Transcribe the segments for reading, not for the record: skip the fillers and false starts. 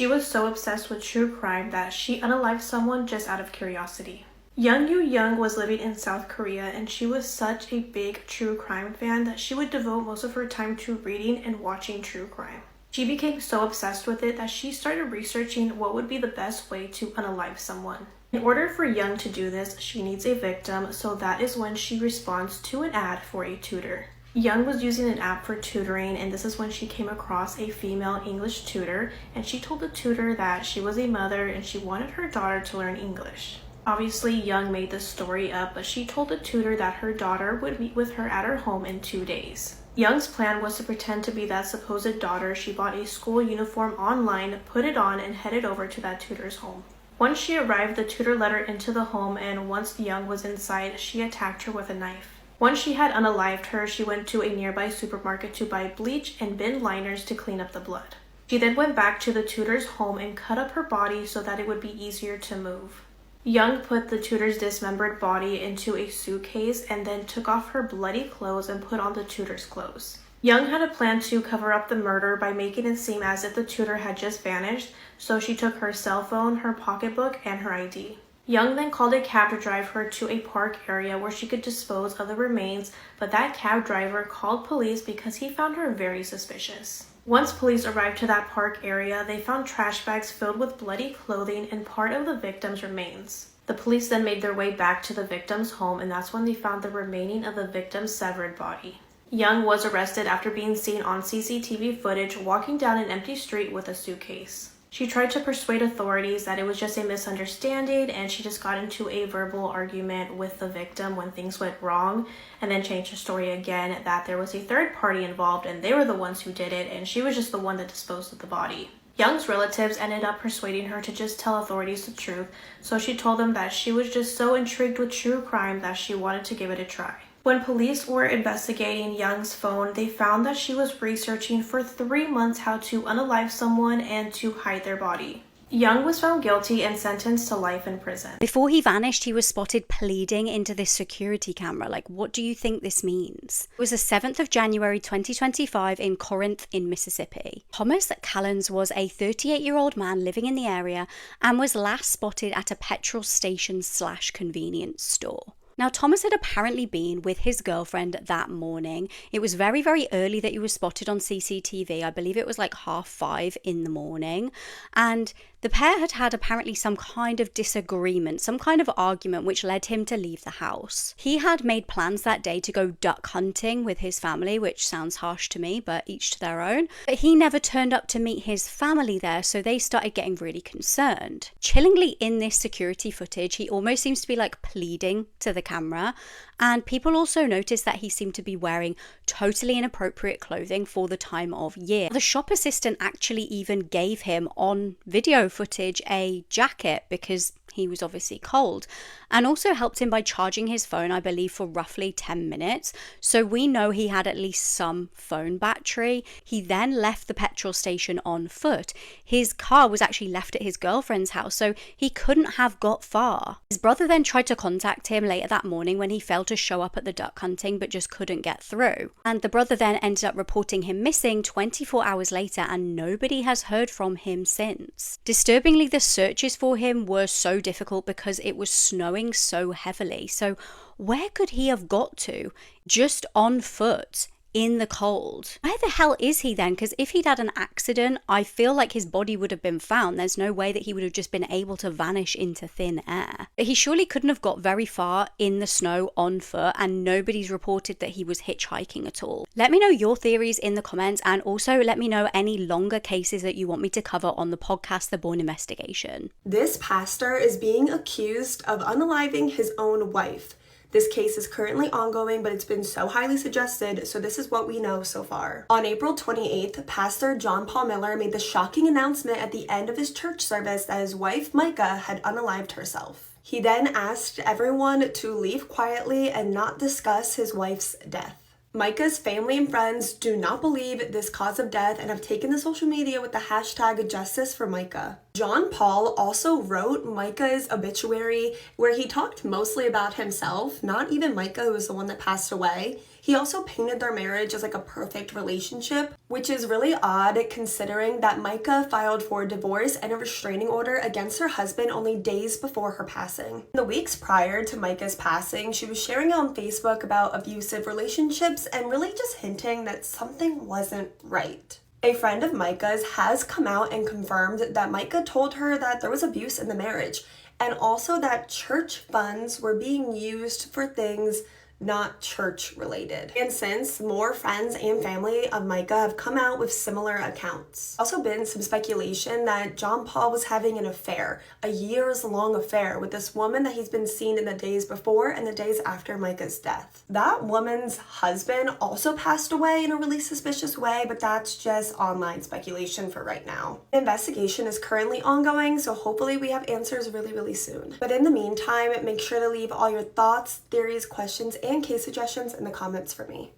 She was so obsessed with true crime that she unalived someone just out of curiosity. Young was living in South Korea, and she was such a big true crime fan that she would devote most of her time to reading and watching true crime. She became so obsessed with it that she started researching what would be the best way to unalive someone. In order for Young to do this, she needs a victim, so that is when she responds to an ad for a tutor. Young was using an app for tutoring, and this is when she came across a female English tutor, and she told the tutor that she was a mother and she wanted her daughter to learn English. Obviously, Young made this story up, but she told the tutor that her daughter would meet with her at her home in 2 days. Young's plan was to pretend to be that supposed daughter. She bought a school uniform online, put it on, and headed over to that tutor's home. Once she arrived, the tutor let her into the home, and once Young was inside, she attacked her with a knife. Once she had unalived her, she went to a nearby supermarket to buy bleach and bin liners to clean up the blood. She then went back to the tutor's home and cut up her body so that it would be easier to move. Young put the tutor's dismembered body into a suitcase and then took off her bloody clothes and put on the tutor's clothes. Young had a plan to cover up the murder by making it seem as if the tutor had just vanished, so she took her cell phone, her pocketbook, and her ID. Young then called a cab to drive her to a park area where she could dispose of the remains, but that cab driver called police because he found her very suspicious. Once police arrived to that park area, they found trash bags filled with bloody clothing and part of the victim's remains. The police then made their way back to the victim's home, and that's when they found the remaining of the victim's severed body. Young was arrested after being seen on CCTV footage walking down an empty street with a suitcase. She tried to persuade authorities that it was just a misunderstanding and she just got into a verbal argument with the victim when things went wrong, and then changed her story again that there was a third party involved and they were the ones who did it and she was just the one that disposed of the body. Young's relatives ended up persuading her to just tell authorities the truth, so she told them that she was just so intrigued with true crime that she wanted to give it a try. When police were investigating Young's phone, they found that she was researching for 3 months how to unalive someone and to hide their body. Young was found guilty and sentenced to life in prison. Before he vanished, he was spotted pleading into this security camera. Like, what do you think this means? It was the 7th of January 2025 in Corinth in Mississippi. Thomas Callens was a 38-year-old man living in the area and was last spotted at a petrol station / convenience store. Now, Thomas had apparently been with his girlfriend that morning. It was very, very early that he was spotted on CCTV. I believe it was like 5:30 in the morning. And the pair had had apparently some kind of disagreement, some kind of argument, which led him to leave the house. He had made plans that day to go duck hunting with his family, which sounds harsh to me, but each to their own. But he never turned up to meet his family there, so they started getting really concerned. Chillingly, in this security footage, he almost seems to be like pleading to the camera, and people also noticed that he seemed to be wearing totally inappropriate clothing for the time of year. The shop assistant actually even gave him on video footage a jacket because he was obviously cold, and also helped him by charging his phone, I believe, for roughly 10 minutes. So we know he had at least some phone battery. He then left the petrol station on foot. His car was actually left at his girlfriend's house, so he couldn't have got far. His brother then tried to contact him later that morning when he failed to show up at the duck hunting but just couldn't get through. And the brother then ended up reporting him missing 24 hours later, and nobody has heard from him since. Disturbingly, the searches for him were so difficult because it was snowing so heavily. So where could he have got to just on foot in the cold? Where the hell is he then? Because if he'd had an accident, I feel like his body would have been found. There's no way that he would have just been able to vanish into thin air. But he surely couldn't have got very far in the snow on foot, and nobody's reported that he was hitchhiking at all. Let me know your theories in the comments, and also let me know any longer cases that you want me to cover on the podcast, The Bourne Investigation. This pastor is being accused of unaliving his own wife. This case is currently ongoing, but it's been so highly suggested, so this is what we know so far. On April 28th, Pastor John Paul Miller made the shocking announcement at the end of his church service that his wife, Micah, had unalived herself. He then asked everyone to leave quietly and not discuss his wife's death. Micah's family and friends do not believe this cause of death and have taken to social media with the hashtag Justice for Micah. John Paul also wrote Micah's obituary, where he talked mostly about himself, not even Micah, who was the one that passed away. He also painted their marriage as like a perfect relationship, which is really odd considering that Micah filed for divorce and a restraining order against her husband only days before her passing. In the weeks prior to Micah's passing, she was sharing on Facebook about abusive relationships and really just hinting that something wasn't right. A friend of Micah's has come out and confirmed that Micah told her that there was abuse in the marriage, and also that church funds were being used for things not church related. And since, more friends and family of Micah have come out with similar accounts. Also been some speculation that John Paul was having an affair, a years-long affair with this woman that he's been seen in the days before and the days after Micah's death. That woman's husband also passed away in a really suspicious way, but that's just online speculation for right now. The investigation is currently ongoing, so hopefully we have answers really soon. But in the meantime, make sure to leave all your thoughts, theories, questions, and case suggestions in the comments for me.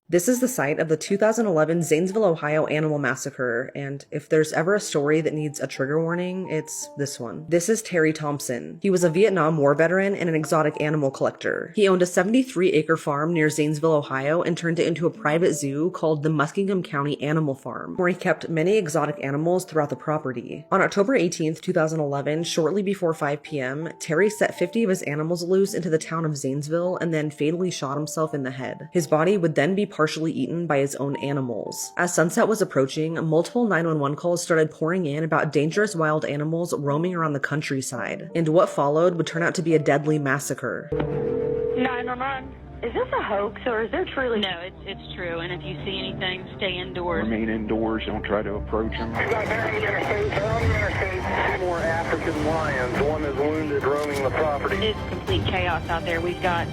This is the site of the 2011 Zanesville, Ohio animal massacre, and if there's ever a story that needs a trigger warning, it's this one. This is Terry Thompson. He was a Vietnam War veteran and an exotic animal collector. He owned a 73-acre farm near Zanesville, Ohio, and turned it into a private zoo called the Muskingum County Animal Farm, where he kept many exotic animals throughout the property. On October 18th, 2011, shortly before 5 p.m., Terry set 50 of his animals loose into the town of Zanesville and then fatally shot himself in the head. His body would then be partially eaten by his own animals. As sunset was approaching, multiple 911 calls started pouring in about dangerous wild animals roaming around the countryside, and what followed would turn out to be a deadly massacre. 911. Is this a hoax or is there truly? No, it's true. And if you see anything, stay indoors. Remain indoors. Don't try to approach them. We got there on the interstate. They're on the interstate. 2 more African lions. One is wounded, roaming the property. It's complete chaos out there. We've got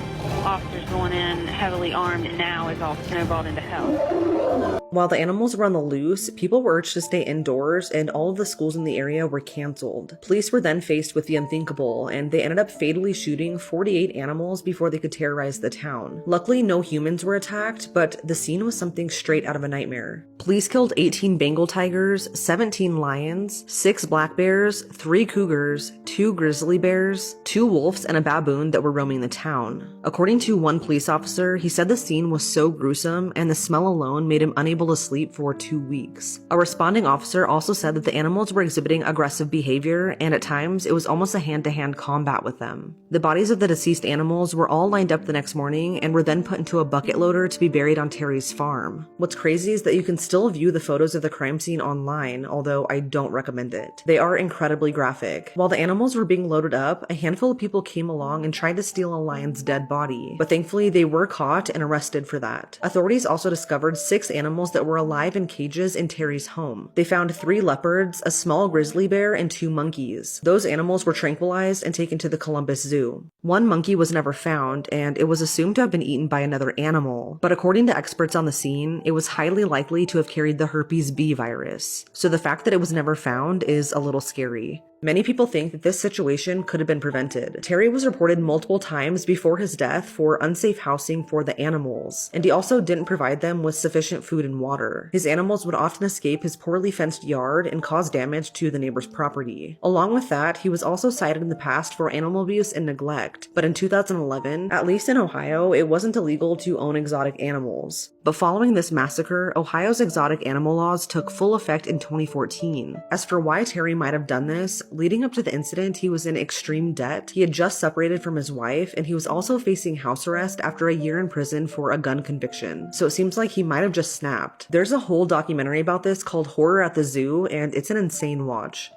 officers going in heavily armed, and now it's all snowballed into hell. While the animals were on the loose, people were urged to stay indoors, and all of the schools in the area were canceled. Police were then faced with the unthinkable, and they ended up fatally shooting 48 animals before they could terrorize the town. Luckily, no humans were attacked, but the scene was something straight out of a nightmare. Police killed 18 Bengal tigers, 17 lions, 6 black bears, 3 cougars, 2 grizzly bears, 2 wolves, and a baboon that were roaming the town. According to one police officer, he said the scene was so gruesome and the smell alone made him unable to sleep for 2 weeks. A responding officer also said that the animals were exhibiting aggressive behavior, and at times it was almost a hand-to-hand combat with them. The bodies of the deceased animals were all lined up the next morning and were then put into a bucket loader to be buried on Terry's farm. What's crazy is that you can still view the photos of the crime scene online, although I don't recommend it. They are incredibly graphic. While the animals were being loaded up, a handful of people came along and tried to steal a lion's dead body, but thankfully they were caught and arrested for that. Authorities also discovered 6 animals that were alive in cages in Terry's home. They found 3 leopards, a small grizzly bear, and 2 monkeys. Those animals were tranquilized and taken to the Columbus Zoo. One monkey was never found, and it was assumed to have been eaten by another animal, but according to experts on the scene, it was highly likely to have carried the herpes B virus. So the fact that it was never found is a little scary. Many people think that this situation could have been prevented. Terry was reported multiple times before his death for unsafe housing for the animals, and he also didn't provide them with sufficient food and water. His animals would often escape his poorly fenced yard and cause damage to the neighbor's property. Along with that, he was also cited in the past for animal abuse and neglect, but in 2011, at least in Ohio, it wasn't illegal to own exotic animals. But following this massacre, Ohio's exotic animal laws took full effect in 2014. As for why Terry might have done this, leading up to the incident, he was in extreme debt. He had just separated from his wife, and he was also facing house arrest after a year in prison for a gun conviction. So it seems like he might have just snapped. There's a whole documentary about this called Horror at the Zoo, and it's an insane watch.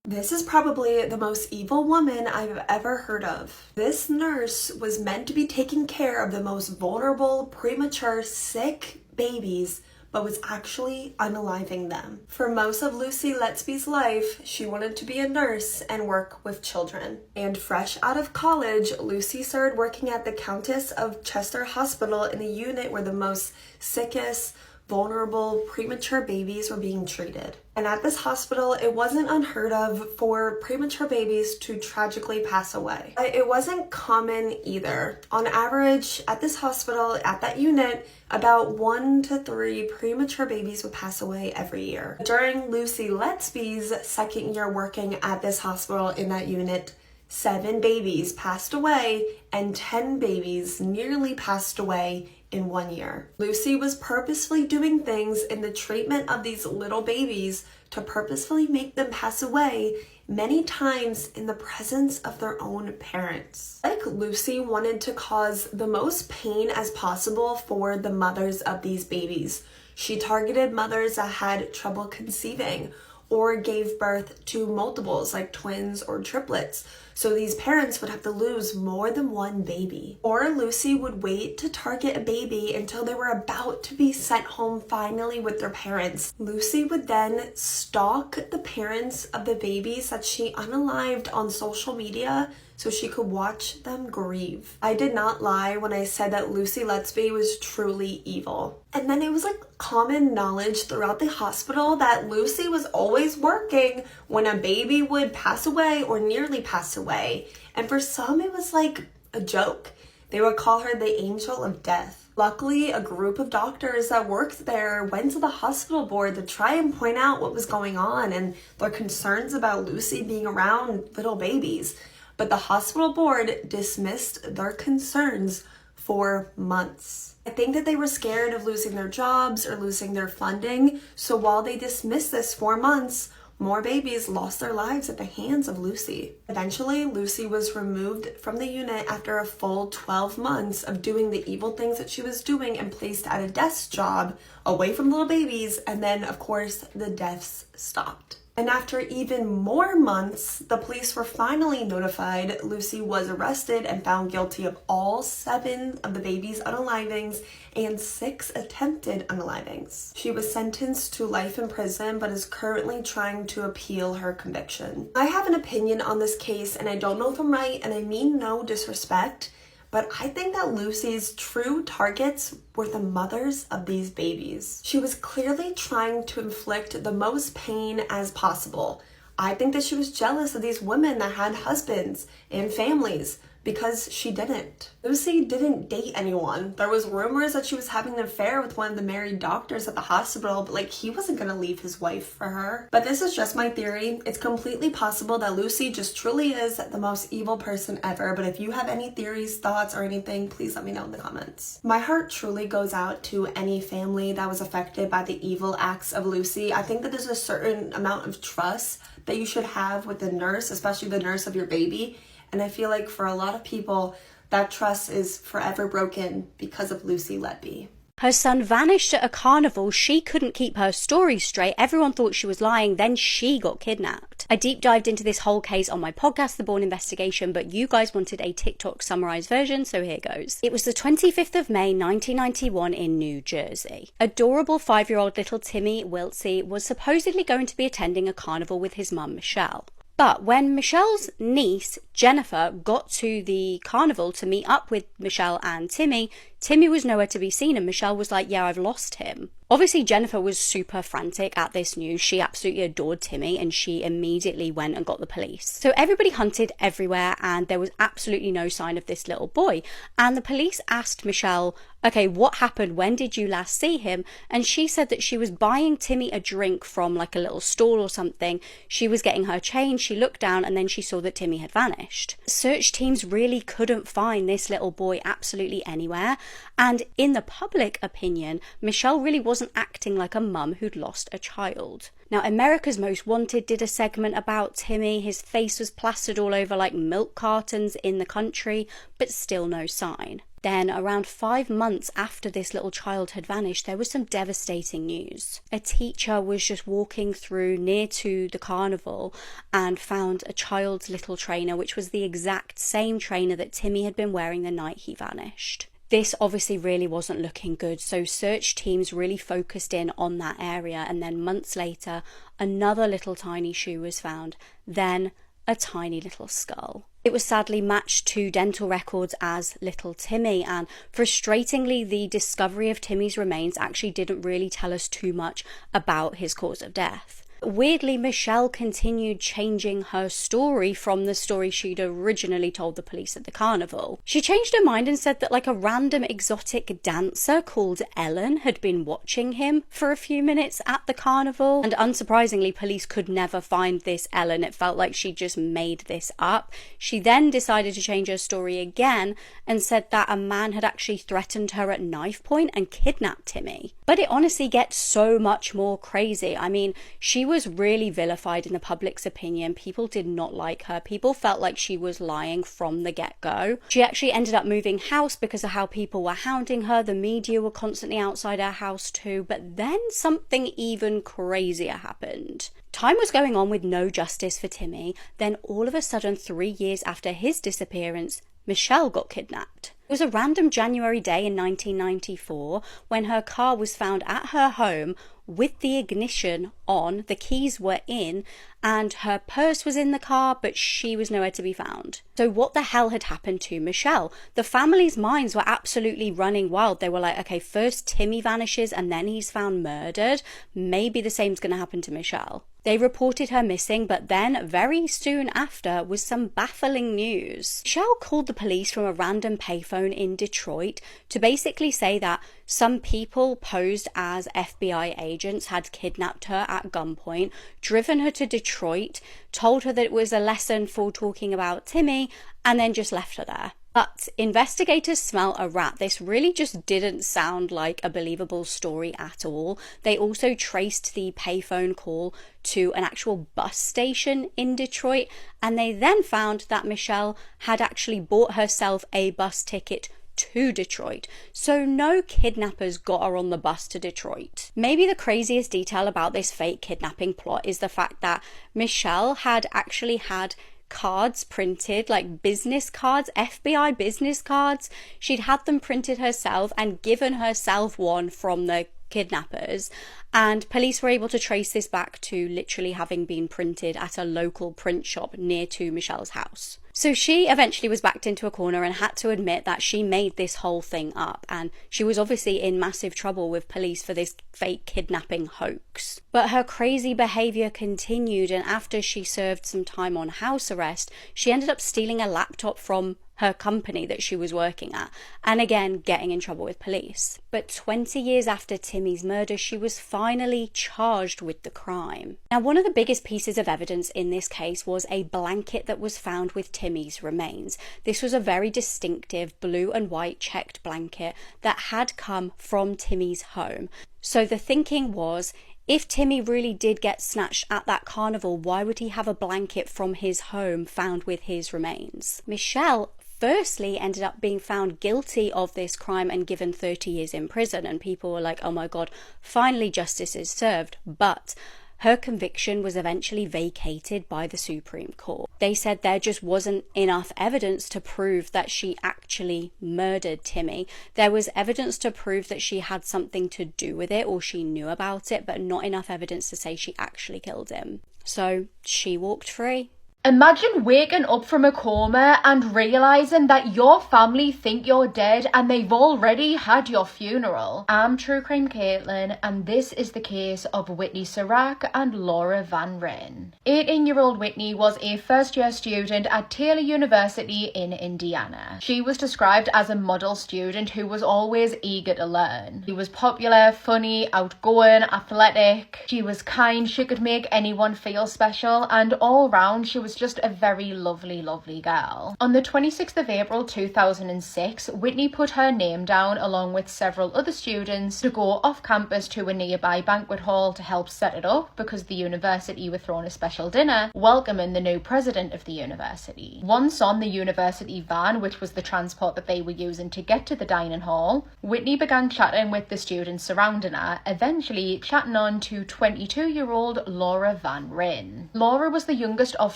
This is probably the most evil woman I've ever heard of. This nurse was meant to be taking care of the most vulnerable, premature, sick babies, but was actually unaliving them. For most of Lucy Lettsby's life, she wanted to be a nurse and work with children. And fresh out of college, Lucy started working at the Countess of Chester Hospital in the unit where the most sickest, vulnerable, premature babies were being treated. And at this hospital, it wasn't unheard of for premature babies to tragically pass away. It wasn't common either. On average, at this hospital, at that unit, about 1 to 3 premature babies would pass away every year. During Lucy Lettsby's second year working at this hospital in that unit, 7 babies passed away, and 10 babies nearly passed away in 1 year. Lucy was purposefully doing things in the treatment of these little babies to purposefully make them pass away, many times in the presence of their own parents. Like, Lucy wanted to cause the most pain as possible for the mothers of these babies. She targeted mothers that had trouble conceiving or gave birth to multiples like twins or triplets, so these parents would have to lose more than one baby. Or Lucy would wait to target a baby until they were about to be sent home finally with their parents. Lucy would then stalk the parents of the babies that she unalived on social media so she could watch them grieve. I did not lie when I said that Lucy Lettsby was truly evil. And then it was like common knowledge throughout the hospital that Lucy was always working when a baby would pass away or nearly pass away. And for some, it was like a joke. They would call her the angel of death. Luckily, a group of doctors that worked there went to the hospital board to try and point out what was going on and their concerns about Lucy being around little babies. But the hospital board dismissed their concerns for months. I think that they were scared of losing their jobs or losing their funding, so while they dismissed this for months, more babies lost their lives at the hands of Lucy. Eventually, Lucy was removed from the unit after a full 12 months of doing the evil things that she was doing and placed at a desk job away from little babies, and then, of course, the deaths stopped. And after even more months, the police were finally notified. Lucy was arrested and found guilty of all 7 of the baby's unalivings and 6 attempted unalivings. She was sentenced to life in prison, but is currently trying to appeal her conviction. I have an opinion on this case, and I don't know if I'm right, and I mean no disrespect, but I think that Lucy's true targets were the mothers of these babies. She was clearly trying to inflict the most pain as possible. I think that she was jealous of these women that had husbands and families because she didn't. Lucy didn't date anyone. There was rumors that she was having an affair with one of the married doctors at the hospital, but like, he wasn't gonna leave his wife for her. But this is just my theory. It's completely possible that Lucy just truly is the most evil person ever, but if you have any theories, thoughts, or anything, please let me know in the comments. My heart truly goes out to any family that was affected by the evil acts of Lucy. I think that there's a certain amount of trust that you should have with the nurse, especially the nurse of your baby. And I feel like for a lot of people, that trust is forever broken because of Lucy Lettsby. Her son vanished at a carnival. She couldn't keep her story straight. Everyone thought she was lying. Then she got kidnapped. I deep dived into this whole case on my podcast, The Bourne Investigation, but you guys wanted a TikTok summarized version, so here goes. It was the 25th of May, 1991 in New Jersey. Adorable 5-year-old little Timmy Wiltsey was supposedly going to be attending a carnival with his mum, Michelle. But when Michelle's niece, Jennifer, got to the carnival to meet up with Michelle and Timmy, Timmy was nowhere to be seen, and Michelle was like, yeah, I've lost him. Obviously, Jennifer was super frantic at this news. She absolutely adored Timmy, and she immediately went and got the police. So everybody hunted everywhere, and there was absolutely no sign of this little boy. And the police asked Michelle, okay, what happened? When did you last see him? And she said that she was buying Timmy a drink from like a little stall or something. She was getting her change. She looked down, and then she saw that Timmy had vanished. Search teams really couldn't find this little boy absolutely anywhere. And in the public opinion, Michelle really wasn't acting like a mum who'd lost a child. Now, America's Most Wanted did a segment about Timmy. His face was plastered all over like milk cartons in the country, but still no sign. Then, around 5 months after this little child had vanished, there was some devastating news. A teacher was just walking through near to the carnival and found a child's little trainer, which was the exact same trainer that Timmy had been wearing the night he vanished. This obviously really wasn't looking good, so search teams really focused in on that area, and then months later, another little tiny shoe was found, then a tiny little skull. It was sadly matched to dental records as little Timmy, and frustratingly, the discovery of Timmy's remains actually didn't really tell us too much about his cause of death. Weirdly, Michelle continued changing her story from the story she'd originally told the police at the carnival. She changed her mind and said that like a random exotic dancer called Ellen had been watching him for a few minutes at the carnival. And unsurprisingly, police could never find this Ellen. It felt like she just made this up. She then decided to change her story again and said that a man had actually threatened her at knife point and kidnapped Timmy. But it honestly gets so much more crazy. I mean, she was really vilified in the public's opinion. People did not like her. People felt like she was lying from the get-go. She actually ended up moving house because of how people were hounding her. The media were constantly outside her house too. But then something even crazier happened. Time was going on with no justice for Timmy. Then all of a sudden, 3 years after his disappearance, Michelle got kidnapped. It was a random January day in 1994 when her car was found at her home with the ignition on, the keys were in, and her purse was in the car, but she was nowhere to be found. So what the hell had happened to Michelle? The family's minds were absolutely running wild. They were like, okay, first Timmy vanishes and then he's found murdered. Maybe the same's going to happen to Michelle. They reported her missing, but then very soon after was some baffling news. Michelle called the police from a random payphone in Detroit to basically say that some people posed as FBI agents had kidnapped her at gunpoint, driven her to Detroit, told her that it was a lesson for talking about Timmy, and then just left her there. But investigators smell a rat. This really just didn't sound like a believable story at all. They also traced the payphone call to an actual bus station in Detroit, and they then found that Michelle had actually bought herself a bus ticket to Detroit. So no kidnappers got her on the bus to Detroit. Maybe the craziest detail about this fake kidnapping plot is the fact that Michelle had actually had cards printed, like business cards, FBI business cards. She'd had them printed herself and given herself one from the kidnappers, and police were able to trace this back to literally having been printed at a local print shop near to Michelle's house. So she eventually was backed into a corner and had to admit that she made this whole thing up, and she was obviously in massive trouble with police for this fake kidnapping hoax. But her crazy behaviour continued, and after she served some time on house arrest, she ended up stealing a laptop from her company that she was working at, and again getting in trouble with police. But 20 years after Timmy's murder, she was finally charged with the crime. Now, one of the biggest pieces of evidence in this case was a blanket that was found with Timmy's remains. This was a very distinctive blue and white checked blanket that had come from Timmy's home. So the thinking was, if Timmy really did get snatched at that carnival, why would he have a blanket from his home found with his remains? Michelle firstly ended up being found guilty of this crime and given 30 years in prison, and people were like, oh my god, finally justice is served. But her conviction was eventually vacated by the Supreme Court. They said there just wasn't enough evidence to prove that she actually murdered Timmy. There was evidence to prove that she had something to do with it or she knew about it, but not enough evidence to say she actually killed him. So she walked free. Imagine waking up from a coma and realising that your family think you're dead and they've already had your funeral. I'm True Crime Caitlin, and this is the case of Whitney Sirac and Laura Van Ryn. 18-year-old Whitney was a first-year student at Taylor University in Indiana. She was described as a model student who was always eager to learn. She was popular, funny, outgoing, athletic. She was kind, she could make anyone feel special, and all round she was just a very lovely girl. On the 26th of April 2006, Whitney put her name down along with several other students to go off campus to a nearby banquet hall to help set it up because the university were throwing a special dinner welcoming the new president of the university. Once on the university van, which was the transport that they were using to get to the dining hall, Whitney began chatting with the students surrounding her, eventually chatting on to 22-year-old Laura Van Ryn. Laura was the youngest of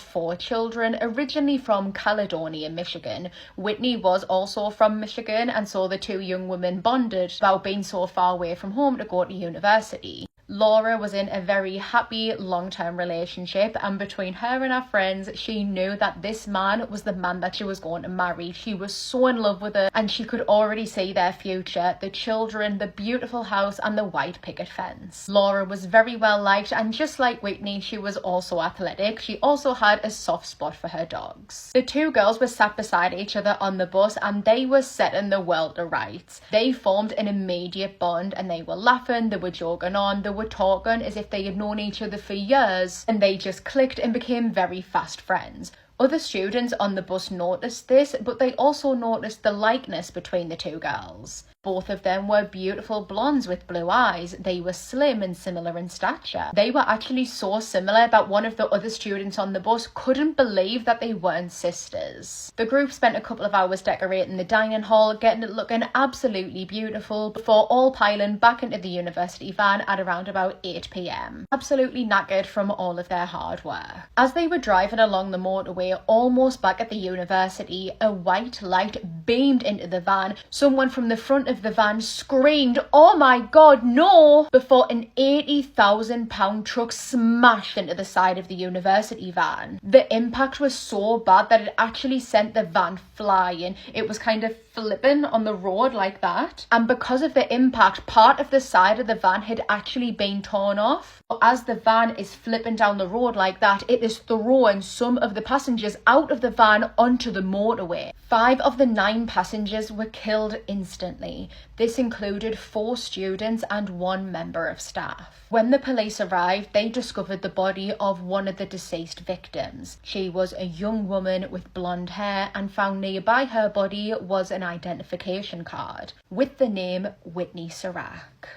4 children, originally from Caledonia, Michigan. Whitney was also from Michigan, and so the two young women bonded about being so far away from home to go to university. Laura was in a very happy long-term relationship, and between her and her friends, she knew that this man was the man that she was going to marry. She was so in love with it, and she could already see their future, the children, the beautiful house, and the white picket fence. Laura was very well liked, and just like Whitney, she was also athletic. She also had a soft spot for her dogs. The two girls were sat beside each other on the bus, and they were setting the world to rights. They formed an immediate bond, and they were laughing, they were joking on, they were talking as if they had known each other for years, and they just clicked and became very fast friends. Other students on the bus noticed this, but they also noticed the likeness between the two girls. Both of them were beautiful blondes with blue eyes. They were slim and similar in stature. They were actually so similar that one of the other students on the bus couldn't believe that they weren't sisters. The group spent a couple of hours decorating the dining hall, getting it looking absolutely beautiful, before all piling back into the university van at around about 8 p.m. Absolutely knackered from all of their hard work. As they were driving along the motorway, almost back at the university, a white light beamed into the van. Someone from the front of the van screamed, "Oh my god, no!" before an £80,000 truck smashed into the side of the university van. The impact was so bad that it actually sent the van flying. It was kind of flipping on the road like that, and because of the impact, part of the side of the van had actually been torn off. As the van is flipping down the road like that, it is throwing some of the passengers out of the van onto the motorway. 5 of the 9 passengers were killed instantly. This included 4 students and 1 member of staff. When the police arrived, they discovered the body of one of the deceased victims. She was a young woman with blonde hair, and found nearby her body was an identification card with the name Whitney Sirac.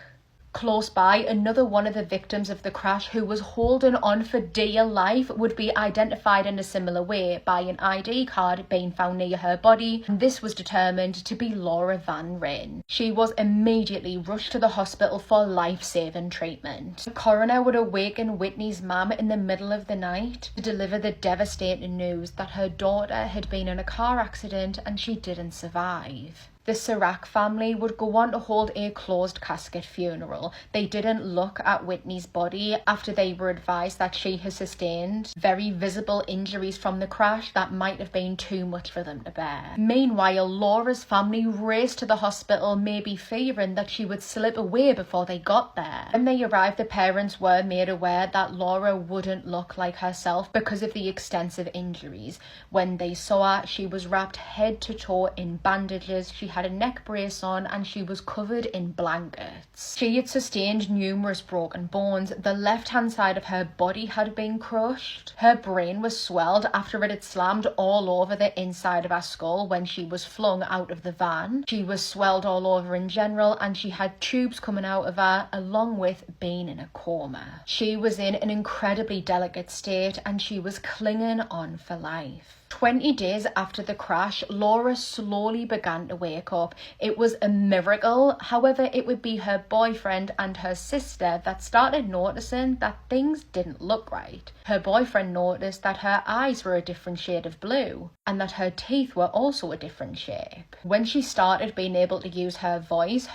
Close by, another one of the victims of the crash, who was holding on for dear life, would be identified in a similar way by an ID card being found near her body, and this was determined to be Laura Van Ryn. She was immediately rushed to the hospital for life-saving treatment. The coroner would awaken Whitney's mum in the middle of the night to deliver the devastating news that her daughter had been in a car accident and she didn't survive. The Sirac family would go on to hold a closed casket funeral. They didn't look at Whitney's body after they were advised that she had sustained very visible injuries from the crash that might have been too much for them to bear. Meanwhile, Laura's family raced to the hospital, maybe fearing that she would slip away before they got there. When they arrived, the parents were made aware that Laura wouldn't look like herself because of the extensive injuries. When they saw her, she was wrapped head to toe in bandages. She had a neck brace on, and she was covered in blankets. She had sustained numerous broken bones. The left-hand side of her body had been crushed. Her brain was swelled after it had slammed all over the inside of her skull when she was flung out of the van. She was swelled all over in general, and she had tubes coming out of her, along with being in a coma. She was in an incredibly delicate state, and she was clinging on for life. 20 days after the crash, Laura slowly began to wake up. It was a miracle. However, it would be her boyfriend and her sister that started noticing that things didn't look right. Her boyfriend noticed that her eyes were a different shade of blue, and that her teeth were also a different shape. When she started being able to use her voice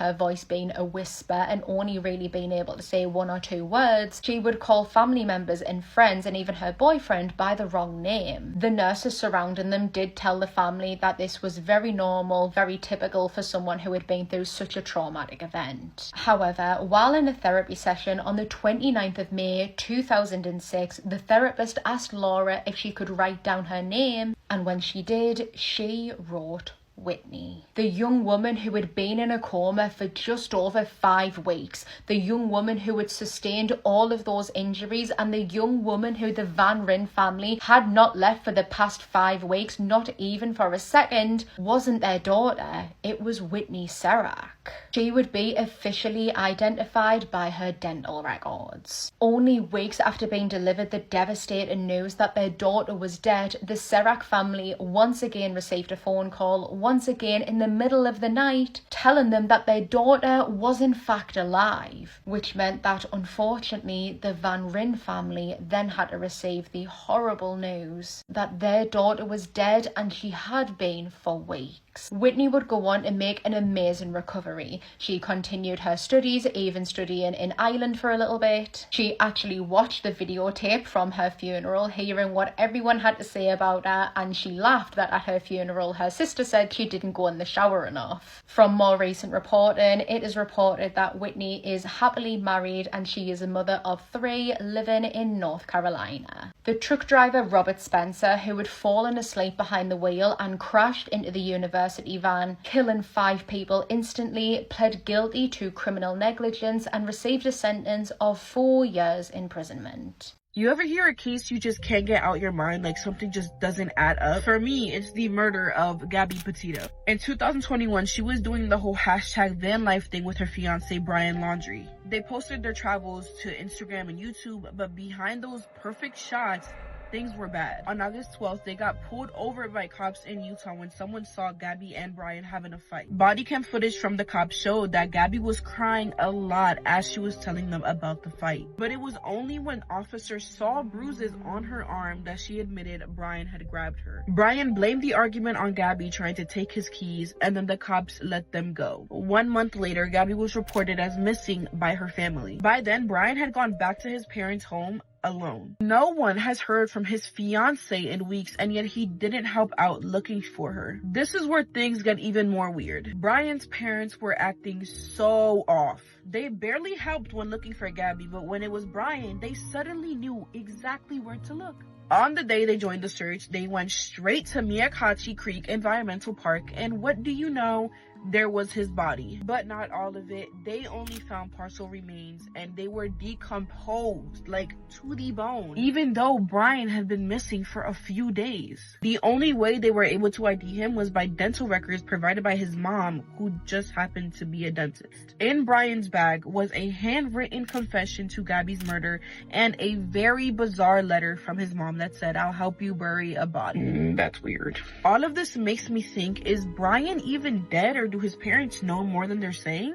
being a whisper and only really being able to say 1 or 2 words, she would call family members and friends and even her boyfriend by the wrong name. The nurses surrounding them did tell the family that this was very normal, very typical for someone who had been through such a traumatic event. However, while in a therapy session on the 29th of May 2006, the therapist asked Laura if she could write down her name, and when she did, she wrote Whitney. The young woman who had been in a coma for just over 5 weeks, the young woman who had sustained all of those injuries, and the young woman who the Van Ryn family had not left for the past 5 weeks, not even for a second, wasn't their daughter. It was Whitney Sirac. She would be officially identified by her dental records. Only weeks after being delivered the devastating news that their daughter was dead, the Sirac family once again received a phone call, once again in the middle of the night, telling them that their daughter was in fact alive, which meant that unfortunately the Van Ryn family then had to receive the horrible news that their daughter was dead, and she had been for weeks. Whitney would go on to make an amazing recovery. She continued her studies, even studying in Ireland for a little bit. She actually watched the videotape from her funeral, hearing what everyone had to say about her, and she laughed that at her funeral her sister said she didn't go in the shower enough. From more recent reporting, it is reported that Whitney is happily married and she is a mother of 3 living in North Carolina. The truck driver Robert Spencer, who had fallen asleep behind the wheel and crashed into the university van, killing 5 people instantly, pled guilty to criminal negligence and received a sentence of 4 years imprisonment. You ever hear a case you just can't get out your mind, like something just doesn't add up? For me, it's the murder of Gabby Petito. In 2021, she was doing the whole hashtag van life thing with her fiance Brian Laundrie. They posted their travels to Instagram and YouTube, but behind those perfect shots, things were bad. On August 12th, they got pulled over by cops in Utah when someone saw Gabby and Brian having a fight. Body cam footage from the cops showed that Gabby was crying a lot as she was telling them about the fight. But it was only when officers saw bruises on her arm that she admitted Brian had grabbed her. Brian blamed the argument on Gabby trying to take his keys, and then the cops let them go. 1 month later, Gabby was reported as missing by her family. By then, Brian had gone back to his parents' home alone. No one has heard from his fiance in weeks, and yet he didn't help out looking for her. This is where things get even more weird. Brian's parents were acting so off. They barely helped when looking for Gabby, but when it was Brian, they suddenly knew exactly where to look. On the day they joined the search, they went straight to Miakachi Creek Environmental Park, and what do you know? There was his body, but not all of it. They only found partial remains, and they were decomposed, like to the bone, even though Brian had been missing for a few days. The only way they were able to ID him was by dental records provided by his mom, who just happened to be a dentist. In Brian's bag was a handwritten confession to Gabby's murder and a very bizarre letter from his mom that said, "I'll help you bury a body." That's weird. All of this makes me think, is Brian even dead, or do his parents know more than they're saying?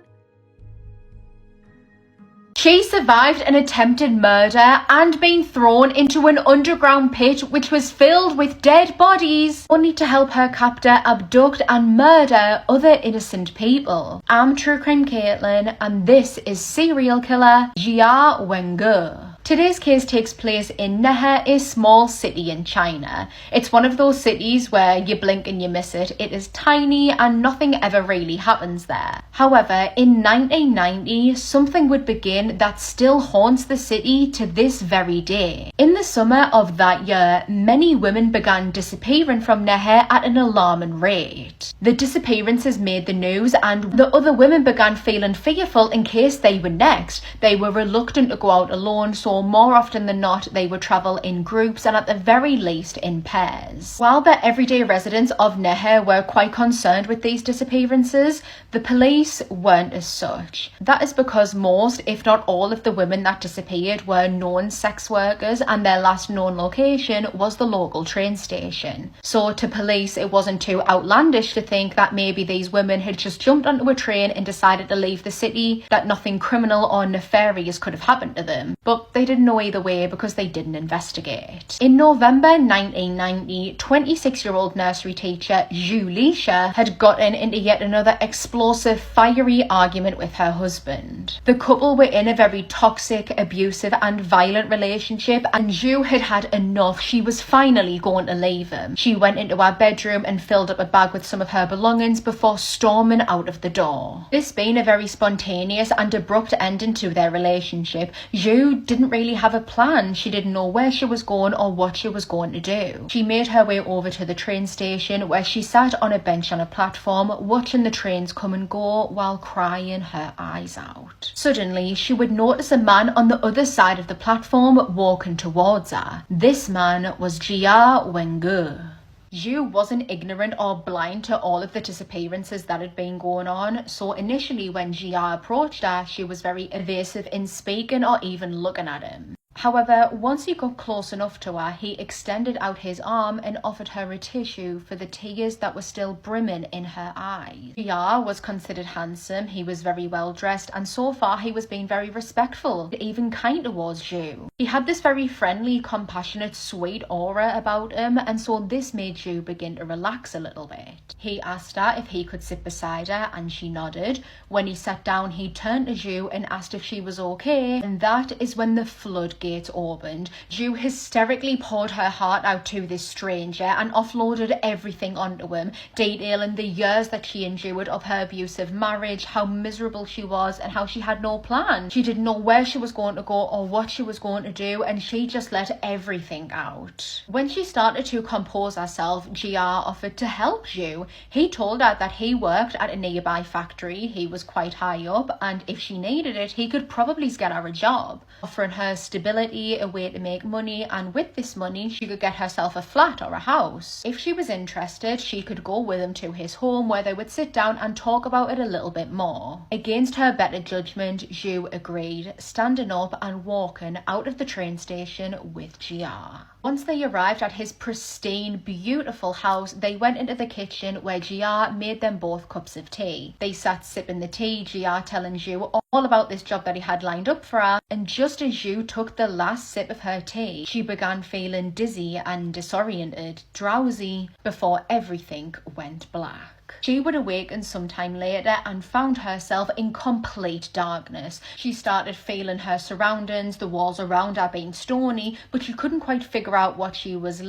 She survived an attempted murder and been thrown into an underground pit which was filled with dead bodies, only to help her captor abduct and murder other innocent people. I'm True Crime Caitlin, and this is serial killer Jia Wengu. Today's case takes place in Nehe, a small city in China. It's one of those cities where you blink and you miss it. It is tiny and nothing ever really happens there. However, in 1990, something would begin that still haunts the city to this very day. In the summer of that year, many women began disappearing from Nehe at an alarming rate. The disappearances made the news, and the other women began feeling fearful in case they were next. They were reluctant to go out alone, so more often than not, they would travel in groups and at the very least in pairs. While the everyday residents of Nehe were quite concerned with these disappearances, the police weren't as such. That is because most, if not all, of the women that disappeared were known sex workers, and their last known location was the local train station. So to police, it wasn't too outlandish to think that maybe these women had just jumped onto a train and decided to leave the city, that nothing criminal or nefarious could have happened to them. But they didn't know either way because they didn't investigate. In November 1990, 26-year-old nursery teacher Zhu Lisha had gotten into yet another explosive, fiery argument with her husband. The couple were in a very toxic, abusive and violent relationship, and Zhu had had enough. She was finally going to leave him. She went into her bedroom and filled up a bag with some of her belongings before storming out of the door. This being a very spontaneous and abrupt ending to their relationship, Zhu didn't really have a plan. She didn't know where she was going or what she was going to do. She made her way over to the train station, where she sat on a bench on a platform watching the trains come and go while crying her eyes out. Suddenly, she would notice a man on the other side of the platform walking towards her. This man was Jia Wengu. Zhu wasn't ignorant or blind to all of the disappearances that had been going on, so initially when Jia approached her, she was very evasive in speaking or even looking at him. However, once he got close enough to her, he extended out his arm and offered her a tissue for the tears that were still brimming in her eyes. Gia was considered handsome, he was very well dressed, and so far he was being very respectful, even kind towards Zhu. He had this very friendly, compassionate, sweet aura about him, and so this made Zhu begin to relax a little bit. He asked her if he could sit beside her, and she nodded. When he sat down, he turned to Zhu and asked if she was okay, and that is when the floodgates opened. Zhu hysterically poured her heart out to this stranger and offloaded everything onto him, detailing the years that she endured of her abusive marriage, how miserable she was, and how she had no plan. She didn't know where she was going to go or what she was going to do, and she just let everything out. When she started to compose herself, Gia offered to help Zhu. He told her that he worked at a nearby factory, he was quite high up, and if she needed it, he could probably get her a job, offering her stability, a way to make money, and with this money, she could get herself a flat or a house. If she was interested, she could go with him to his home where they would sit down and talk about it a little bit more. Against her better judgment, Zhu agreed, standing up and walking out of the train station with Gia. Once they arrived at his pristine, beautiful house, they went into the kitchen where Gia made them both cups of tea. They sat sipping the tea, Gia telling Zhu all about this job that he had lined up for her, and just as Zhu took the last sip of her tea, she began feeling dizzy and disoriented, drowsy, before everything went black. She would awaken sometime later and found herself in complete darkness. She started feeling her surroundings, the walls around her being stony, but she couldn't quite figure out what she was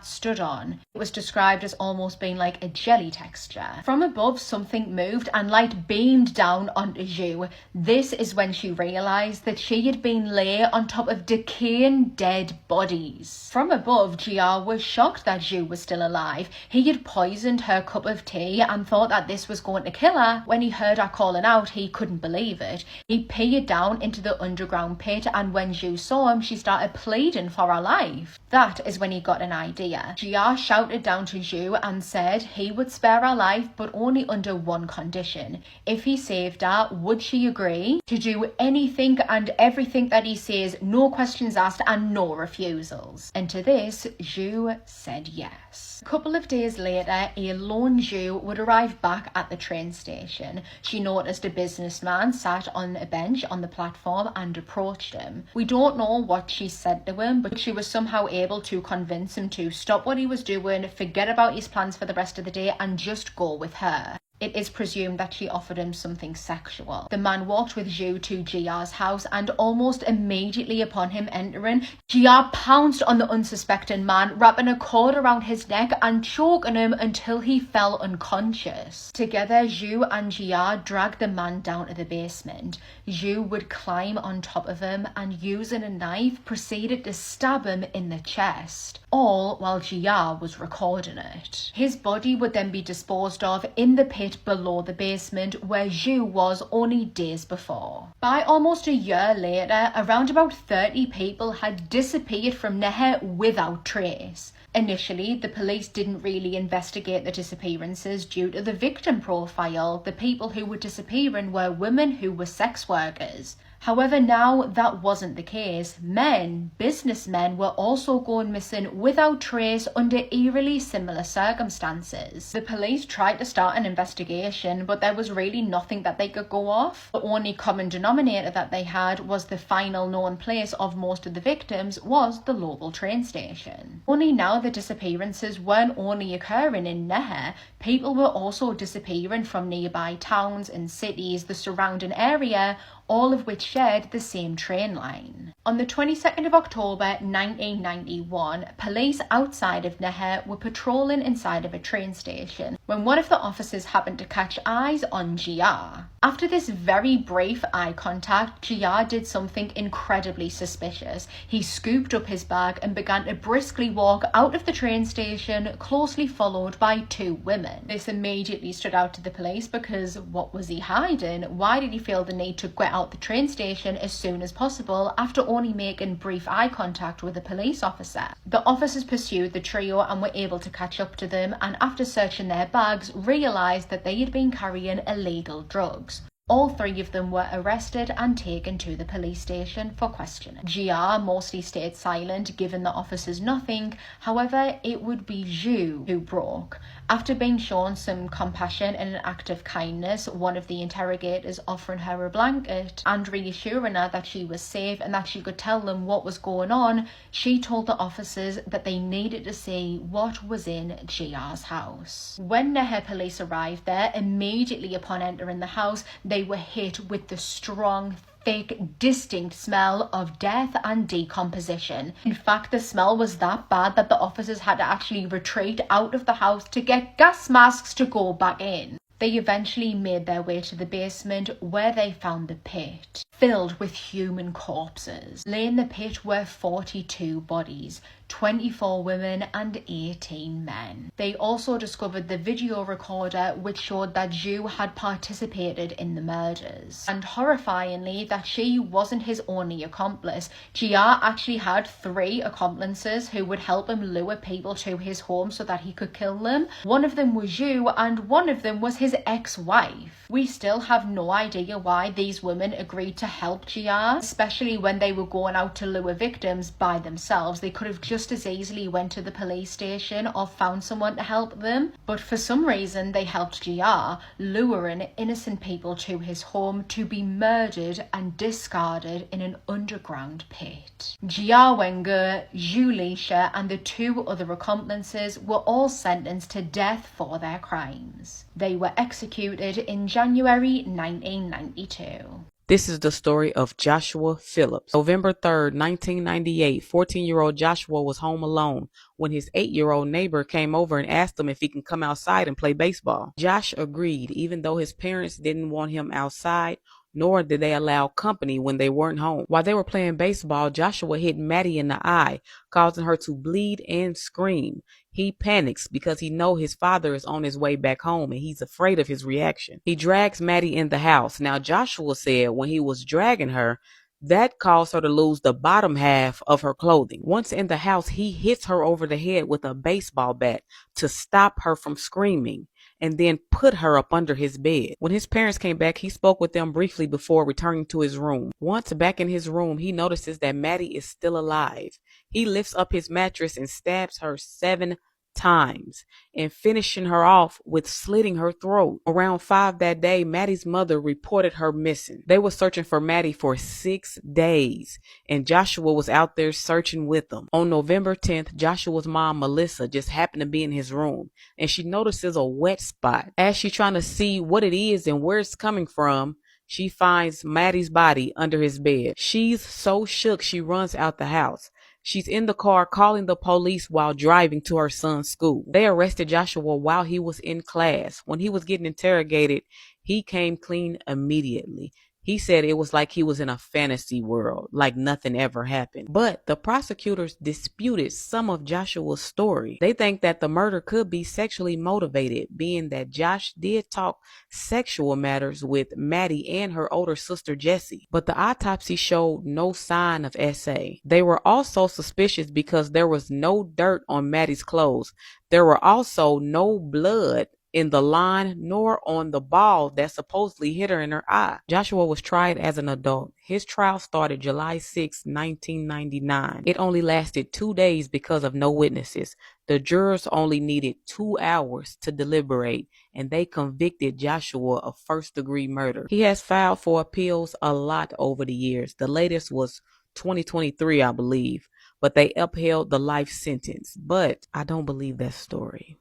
stood on. It was described as almost being like a jelly texture. From above, something moved and light beamed down onto Zhu. This is when she realised that she had been lay on top of decaying dead bodies. From above, Gia was shocked that Zhu was still alive. He had poisoned her cup of tea and thought that this was going to kill her. When he heard her calling out, he couldn't believe it. He peered down into the underground pit, and when Zhu saw him, she started pleading for her life. That is when he got an idea. Gia shouted down to Zhu and said he would spare her life, but only under one condition. If he saved her, would she agree to do anything and everything that he says, no questions asked and no refusals? And to this, Zhu said yes. A couple of days later, a lone Zhu would arrive back at the train station. She noticed a businessman sat on a bench on the platform and approached him. We don't know what she said to him, but she was somehow able to convince him to stop what he was doing, forget about his plans for the rest of the day, and just go with her. It is presumed that she offered him something sexual. The man walked with Zhu to Gia's house, and almost immediately upon him entering, Gia pounced on the unsuspecting man, wrapping a cord around his neck and choking him until he fell unconscious. Together, Zhu and Gia dragged the man down to the basement. Zhu would climb on top of him and, using a knife, proceeded to stab him in the chest, all while Gia was recording it. His body would then be disposed of in the pit below the basement where Zhu was only days before. By almost a year later, around about 30 people had disappeared from Neher without trace. Initially, the police didn't really investigate the disappearances due to the victim profile. The people who were disappearing were women who were sex workers. However, now that wasn't the case. Men, businessmen, were also going missing without trace under eerily similar circumstances. The police tried to start an investigation, but there was really nothing that they could go off. The only common denominator that they had was the final known place of most of the victims was the local train station. Only now the disappearances weren't only occurring in Neher, people were also disappearing from nearby towns and cities, the surrounding area, all of which shared the same train line. On the 22nd of October 1991, police outside of Neher were patrolling inside of a train station when one of the officers happened to catch eyes on Gia. After this very brief eye contact, Gia did something incredibly suspicious. He scooped up his bag and began to briskly walk out of the train station, closely followed by two women. This immediately stood out to the police because what was he hiding? Why did he feel the need to get out the train station as soon as possible after only making brief eye contact with a police officer? The officers pursued the trio and were able to catch up to them, and after searching their bags, realised that they had been carrying illegal drugs. All 3 of them were arrested and taken to the police station for questioning. GR mostly stayed silent, giving the officers nothing. However, it would be Zhu who broke. After being shown some compassion and an act of kindness, one of the interrogators offering her a blanket and reassuring her that she was safe and that she could tell them what was going on, she told the officers that they needed to see what was in GR's house. When Neher police arrived there, immediately upon entering the house, they were hit with the strong, thick, distinct smell of death and decomposition. In fact, the smell was that bad that the officers had to actually retreat out of the house to get gas masks to go back in. They eventually made their way to the basement where they found the pit, filled with human corpses. Lay in the pit were 42 bodies, 24 women and 18 men. They also discovered the video recorder which showed that Zhu had participated in the murders. And horrifyingly, that she wasn't his only accomplice. GR actually had 3 accomplices who would help him lure people to his home so that he could kill them. One of them was Zhu and one of them was his ex-wife. We still have no idea why these women agreed to help GR, especially when they were going out to lure victims by themselves. They could have just as easily went to the police station or found someone to help them, but for some reason they helped GR, luring innocent people to his home to be murdered and discarded in an underground pit. GR Wenger, Zhu Lisha and the 2 other accomplices were all sentenced to death for their crimes. They were executed in January 1992. This is the story of Joshua Phillips. November 3rd, 1998, 14-year-old Joshua was home alone when his 8-year-old neighbor came over and asked him if he can come outside and play baseball. Josh agreed, even though his parents didn't want him outside, nor did they allow company when they weren't home. While they were playing baseball, Joshua hit Maddie in the eye, causing her to bleed and scream. He panics because he knows his father is on his way back home and he's afraid of his reaction. He drags Maddie in the house. Now, Joshua said when he was dragging her, that caused her to lose the bottom half of her clothing. Once in the house, he hits her over the head with a baseball bat to stop her from screaming, and then put her up under his bed. When his parents came back, he spoke with them briefly before returning to his room. Once back in his room, he notices that Maddie is still alive. He lifts up his mattress and stabs her 7 times and finishing her off with slitting her throat. Around 5 that day, Maddie's mother reported her missing. They were searching for Maddie for 6 days and Joshua was out there searching with them. On November 10th, Joshua's mom, Melissa, just happened to be in his room and she notices a wet spot. As she's trying to see what it is and where it's coming from, she finds Maddie's body under his bed. She's so shook she runs out the house. She's in the car calling the police while driving to her son's school. They arrested Joshua while he was in class. When he was getting interrogated, he came clean immediately. He said it was like he was in a fantasy world, like nothing ever happened. But the prosecutors disputed some of Joshua's story. They think that the murder could be sexually motivated, being that Josh did talk sexual matters with Maddie and her older sister Jessie. But the autopsy showed no sign of SA. They were also suspicious because there was no dirt on Maddie's clothes. There were also no blood in the line nor on the ball that supposedly hit her in her eye. Joshua was tried as an adult. His trial started July 6, 1999. It only lasted 2 days because of no witnesses. The jurors only needed 2 hours to deliberate, and they convicted Joshua of first-degree murder. He has filed for appeals a lot over the years. The latest was 2023, I believe, but they upheld the life sentence. But I don't believe that story.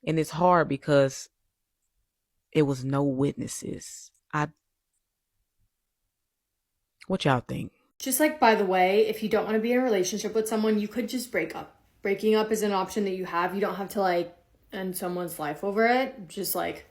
And it's hard because it was no witnesses. What y'all think? Just like, by the way, if you don't want to be in a relationship with someone, you could just break up. Breaking up is an option that you have. You don't have to like end someone's life over it. Just like,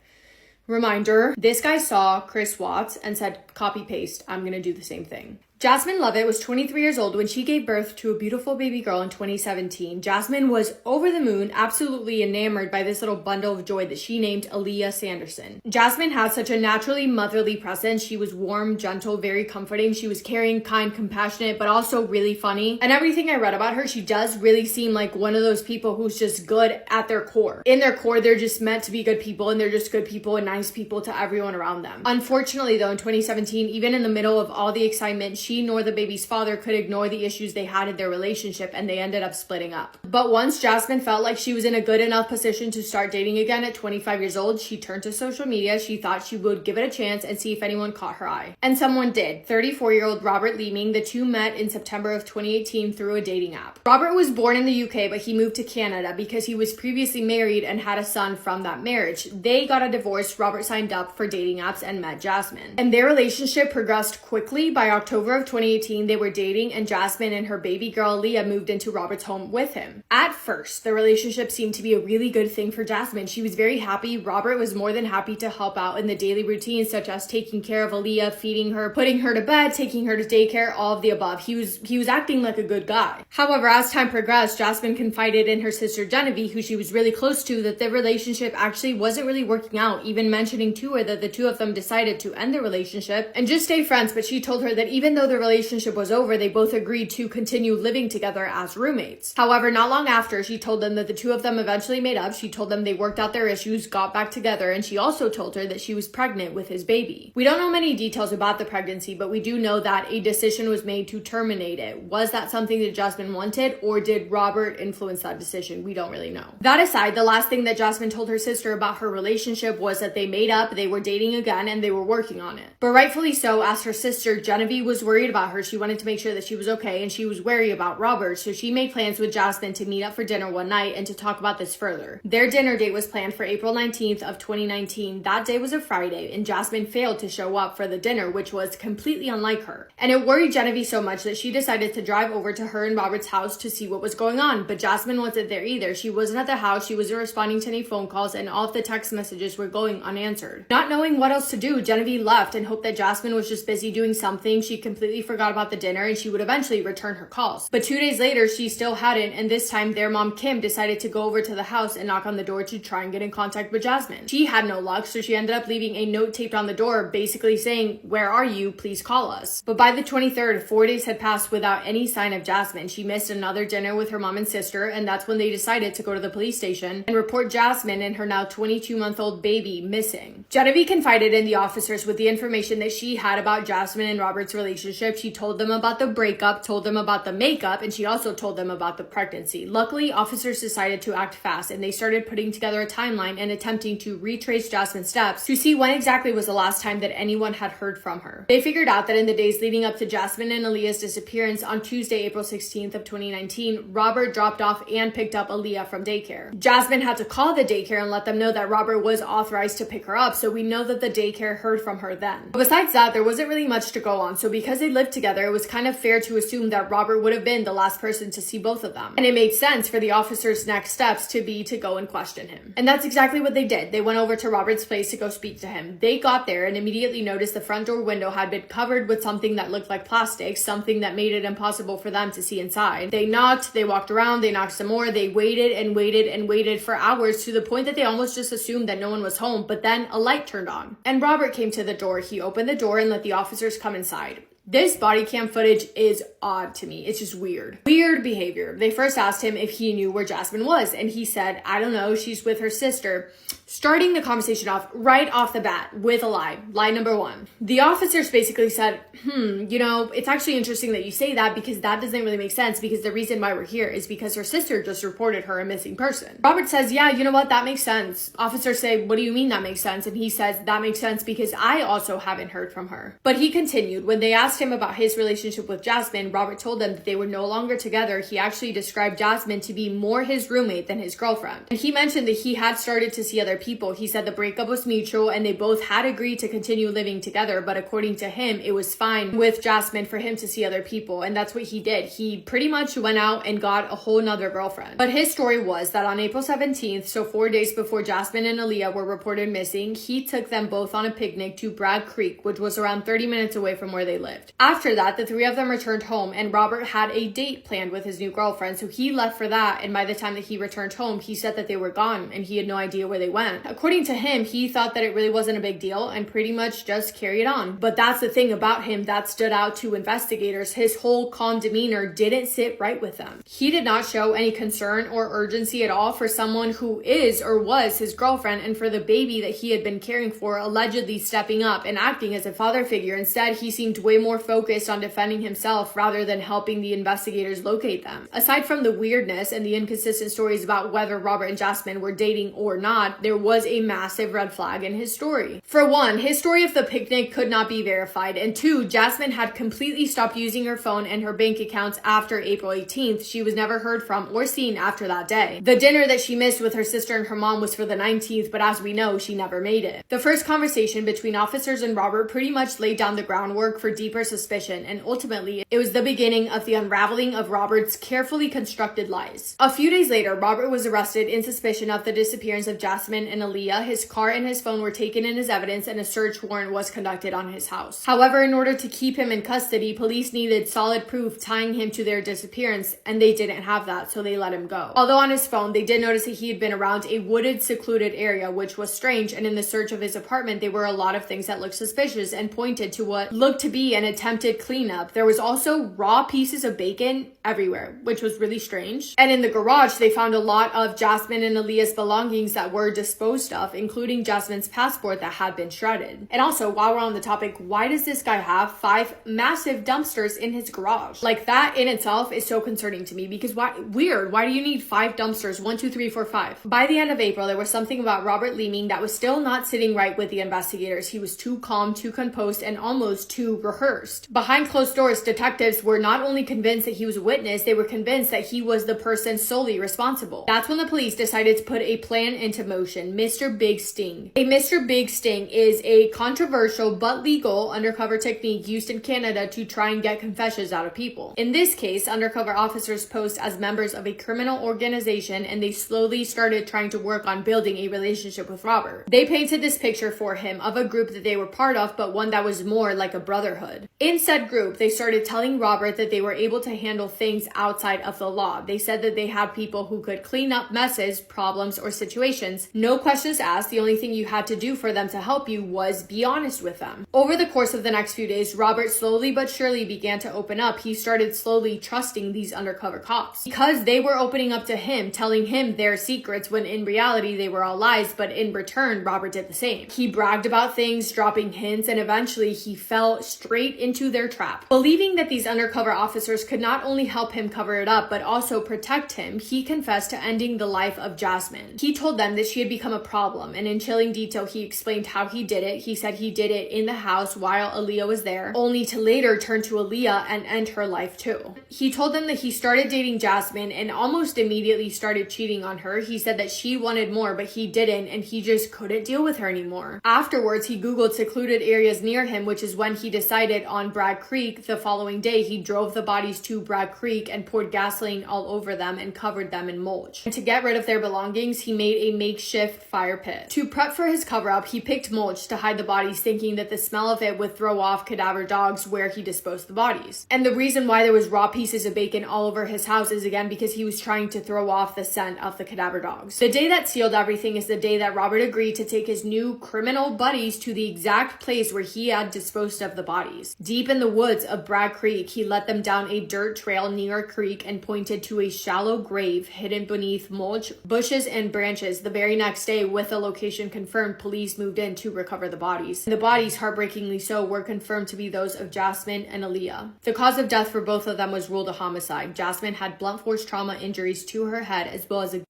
reminder, this guy saw Chris Watts and said, copy paste, I'm going to do the same thing. Jasmine Lovett was 23 years old when she gave birth to a beautiful baby girl in 2017. Jasmine was over the moon, absolutely enamored by this little bundle of joy that she named Aaliyah Sanderson. Jasmine had such a naturally motherly presence. She was warm, gentle, very comforting. She was caring, kind, compassionate, but also really funny. And everything I read about her, she does really seem like one of those people who's just good at their core. In their core, they're just meant to be good people, and they're just good people and nice people to everyone around them. Unfortunately, though, in 2017, even in the middle of all the excitement, she nor the baby's father could ignore the issues they had in their relationship, and they ended up splitting up. But once Jasmine felt like she was in a good enough position to start dating again at 25 years old, she turned to social media. She thought she would give it a chance and see if anyone caught her eye. And someone did. 34-year-old Robert Leeming. The two met in September of 2018 through a dating app. Robert was born in the UK, but he moved to Canada because he was previously married and had a son from that marriage. They got a divorce. Robert signed up for dating apps and met Jasmine. And their relationship progressed quickly. By October of 2018, they were dating, and Jasmine and her baby girl Leah moved into Robert's home with him. At first, the relationship seemed to be a really good thing for Jasmine. She was very happy. Robert was more than happy to help out in the daily routines, such as taking care of Aaliyah, feeding her, putting her to bed, taking her to daycare, all of the above. He was acting like a good guy. However, as time progressed, Jasmine confided in her sister Genevieve, who she was really close to, that their relationship actually wasn't really working out, even mentioning to her that the two of them decided to end the relationship and just stay friends. But she told her that even though the relationship was over, they both agreed to continue living together as roommates. However, not long after, she told them that the two of them eventually made up. She told them they worked out their issues, got back together, and she also told her that she was pregnant with his baby. We don't know many details about the pregnancy, but we do know that a decision was made to terminate it. Was that something that Jasmine wanted, or did Robert influence that decision? We don't really know. That aside, the last thing that Jasmine told her sister about her relationship was that they made up, they were dating again, and they were working on it. But rightfully so, as her sister Genevieve was worried about her. She wanted to make sure that she was okay, and she was wary about Robert, so she made plans with Jasmine to meet up for dinner one night and to talk about this further. Their dinner date was planned for April 19th of 2019. That day was a Friday, and Jasmine failed to show up for the dinner, which was completely unlike her. And it worried Genevieve so much that she decided to drive over to her and Robert's house to see what was going on. But Jasmine wasn't there either. She wasn't at the house, she wasn't responding to any phone calls, and all of the text messages were going unanswered. Not knowing what else to do, Genevieve left and hoped that Jasmine was just busy doing something. She completely forgot about the dinner, and she would eventually return her calls. But 2 days later, she still hadn't, and this time their mom Kim decided to go over to the house and knock on the door to try and get in contact with Jasmine. She had no luck, so she ended up leaving a note taped on the door basically saying, "Where are you? Please call us." But by the 23rd, 4 days had passed without any sign of Jasmine. She missed another dinner with her mom and sister, and that's when they decided to go to the police station and report Jasmine and her now 22-month-old baby missing. Genevieve confided in the officers with the information that she had about Jasmine and Robert's relationship. She told them about the breakup, told them about the makeup, and she also told them about the pregnancy. Luckily, officers decided to act fast, and they started putting together a timeline and attempting to retrace Jasmine's steps to see when exactly was the last time that anyone had heard from her. They figured out that in the days leading up to Jasmine and Aaliyah's disappearance on Tuesday, April 16th of 2019, Robert dropped off and picked up Aaliyah from daycare. Jasmine had to call the daycare and let them know that Robert was authorized to pick her up, so we know that the daycare heard from her then. But besides that, there wasn't really much to go on, so because they lived together, it was kind of fair to assume that Robert would have been the last person to see both of them. And it made sense for the officers' next steps to be to go and question him. And that's exactly what they did. They went over to Robert's place to go speak to him. They got there and immediately noticed the front door window had been covered with something that looked like plastic, something that made it impossible for them to see inside. They knocked, they walked around, they knocked some more, they waited and waited and waited for hours to the point that they almost just assumed that no one was home, but then a light turned on. And Robert came to the door. He opened the door and let the officers come inside. This body cam footage is odd to me. It's just weird. Weird behavior. They first asked him if he knew where Jasmine was, and he said, "I don't know, she's with her sister." Starting the conversation off right off the bat with a lie. Lie number one. The officers basically said, it's actually interesting that you say that, because that doesn't really make sense, because the reason why we're here is because her sister just reported her a missing person. Robert says, "Yeah, you know what? That makes sense." Officers say, "What do you mean that makes sense?" And he says, "That makes sense because I also haven't heard from her." But he continued. When they asked him about his relationship with Jasmine, Robert told them that they were no longer together. He actually described Jasmine to be more his roommate than his girlfriend. And he mentioned that he had started to see other people. He said the breakup was mutual and they both had agreed to continue living together, but according to him, it was fine with Jasmine for him to see other people, and that's what he did. He pretty much went out and got a whole nother girlfriend. But his story was that on April 17th, so 4 days before Jasmine and Aaliyah were reported missing, he took them both on a picnic to Bragg Creek, which was around 30 minutes away from where they lived. perfect. After that, the three of them returned home, and Robert had a date planned with his new girlfriend, so he left for that, and by the time that he returned home, he said that they were gone, and he had no idea where they went. According to him, he thought that it really wasn't a big deal, and pretty much just carried on. But that's the thing about him that stood out to investigators. His whole calm demeanor didn't sit right with them. He did not show any concern or urgency at all for someone who is or was his girlfriend, and for the baby that he had been caring for, allegedly stepping up and acting as a father figure. Instead, he seemed way more focused on defending himself rather than helping the investigators locate them. Aside from the weirdness and the inconsistent stories about whether Robert and Jasmine were dating or not, there was a massive red flag in his story. For one, his story of the picnic could not be verified, and two, Jasmine had completely stopped using her phone and her bank accounts after April 18th. She was never heard from or seen after that day. The dinner that she missed with her sister and her mom was for the 19th, but as we know, she never made it. The first conversation between officers and Robert pretty much laid down the groundwork for deeper suspicion, and ultimately, it was the beginning of the unraveling of Robert's carefully constructed lies. A few days later, Robert was arrested in suspicion of the disappearance of Jasmine and Aaliyah. His car and his phone were taken in as evidence, and a search warrant was conducted on his house. However, in order to keep him in custody, police needed solid proof tying him to their disappearance, and they didn't have that, so they let him go. Although on his phone, they did notice that he had been around a wooded, secluded area, which was strange, and in the search of his apartment, there were a lot of things that looked suspicious and pointed to what looked to be an attempted cleanup. There was also raw pieces of bacon everywhere, which was really strange. And in the garage, they found a lot of Jasmine and Aaliyah's belongings that were disposed of, including Jasmine's passport that had been shredded. And also, while we're on the topic, why does this guy have 5 massive dumpsters in his garage? Like, that in itself is so concerning to me, because why do you need 5 dumpsters? 1, 2, 3, 4, 5. By the end of April, there was something about Robert Leeming that was still not sitting right with the investigators. He was too calm, too composed, and almost too rehearsed. Behind closed doors, detectives were not only convinced that he was a witness, they were convinced that he was the person solely responsible. That's when the police decided to put a plan into motion, Mr. Big Sting. A Mr. Big Sting is a controversial but legal undercover technique used in Canada to try and get confessions out of people. In this case, undercover officers posed as members of a criminal organization, and they slowly started trying to work on building a relationship with Robert. They painted this picture for him of a group that they were part of, but one that was more like a brotherhood. In said group, they started telling Robert that they were able to handle things outside of the law. They said that they had people who could clean up messes, problems, or situations. No questions asked. The only thing you had to do for them to help you was be honest with them. Over the course of the next few days, Robert slowly but surely began to open up. He started slowly trusting these undercover cops because they were opening up to him, telling him their secrets when in reality they were all lies, but in return, Robert did the same. He bragged about things, dropping hints, and eventually he fell straight into their trap. Believing that these undercover officers could not only help him cover it up, but also protect him, he confessed to ending the life of Jasmine. He told them that she had become a problem, and in chilling detail, he explained how he did it. He said he did it in the house while Aaliyah was there, only to later turn to Aaliyah and end her life too. He told them that he started dating Jasmine and almost immediately started cheating on her. He said that she wanted more, but he didn't, and he just couldn't deal with her anymore. Afterwards, he Googled secluded areas near him, which is when he decided on Bragg Creek. The following day, he drove the bodies to Bragg Creek and poured gasoline all over them and covered them in mulch. And to get rid of their belongings, he made a makeshift fire pit. To prep for his cover-up, he picked mulch to hide the bodies, thinking that the smell of it would throw off cadaver dogs where he disposed the bodies. And the reason why there was raw pieces of bacon all over his house is again because he was trying to throw off the scent of the cadaver dogs. The day that sealed everything is the day that Robert agreed to take his new criminal buddies to the exact place where he had disposed of the bodies. Deep in the woods of Bragg Creek, he led them down a dirt trail near a creek and pointed to a shallow grave hidden beneath mulch, bushes, and branches. The very next day, with the location confirmed, police moved in to recover the bodies. The bodies, heartbreakingly so, were confirmed to be those of Jasmine and Aaliyah. The cause of death for both of them was ruled a homicide. Jasmine had blunt force trauma injuries to her head as well as a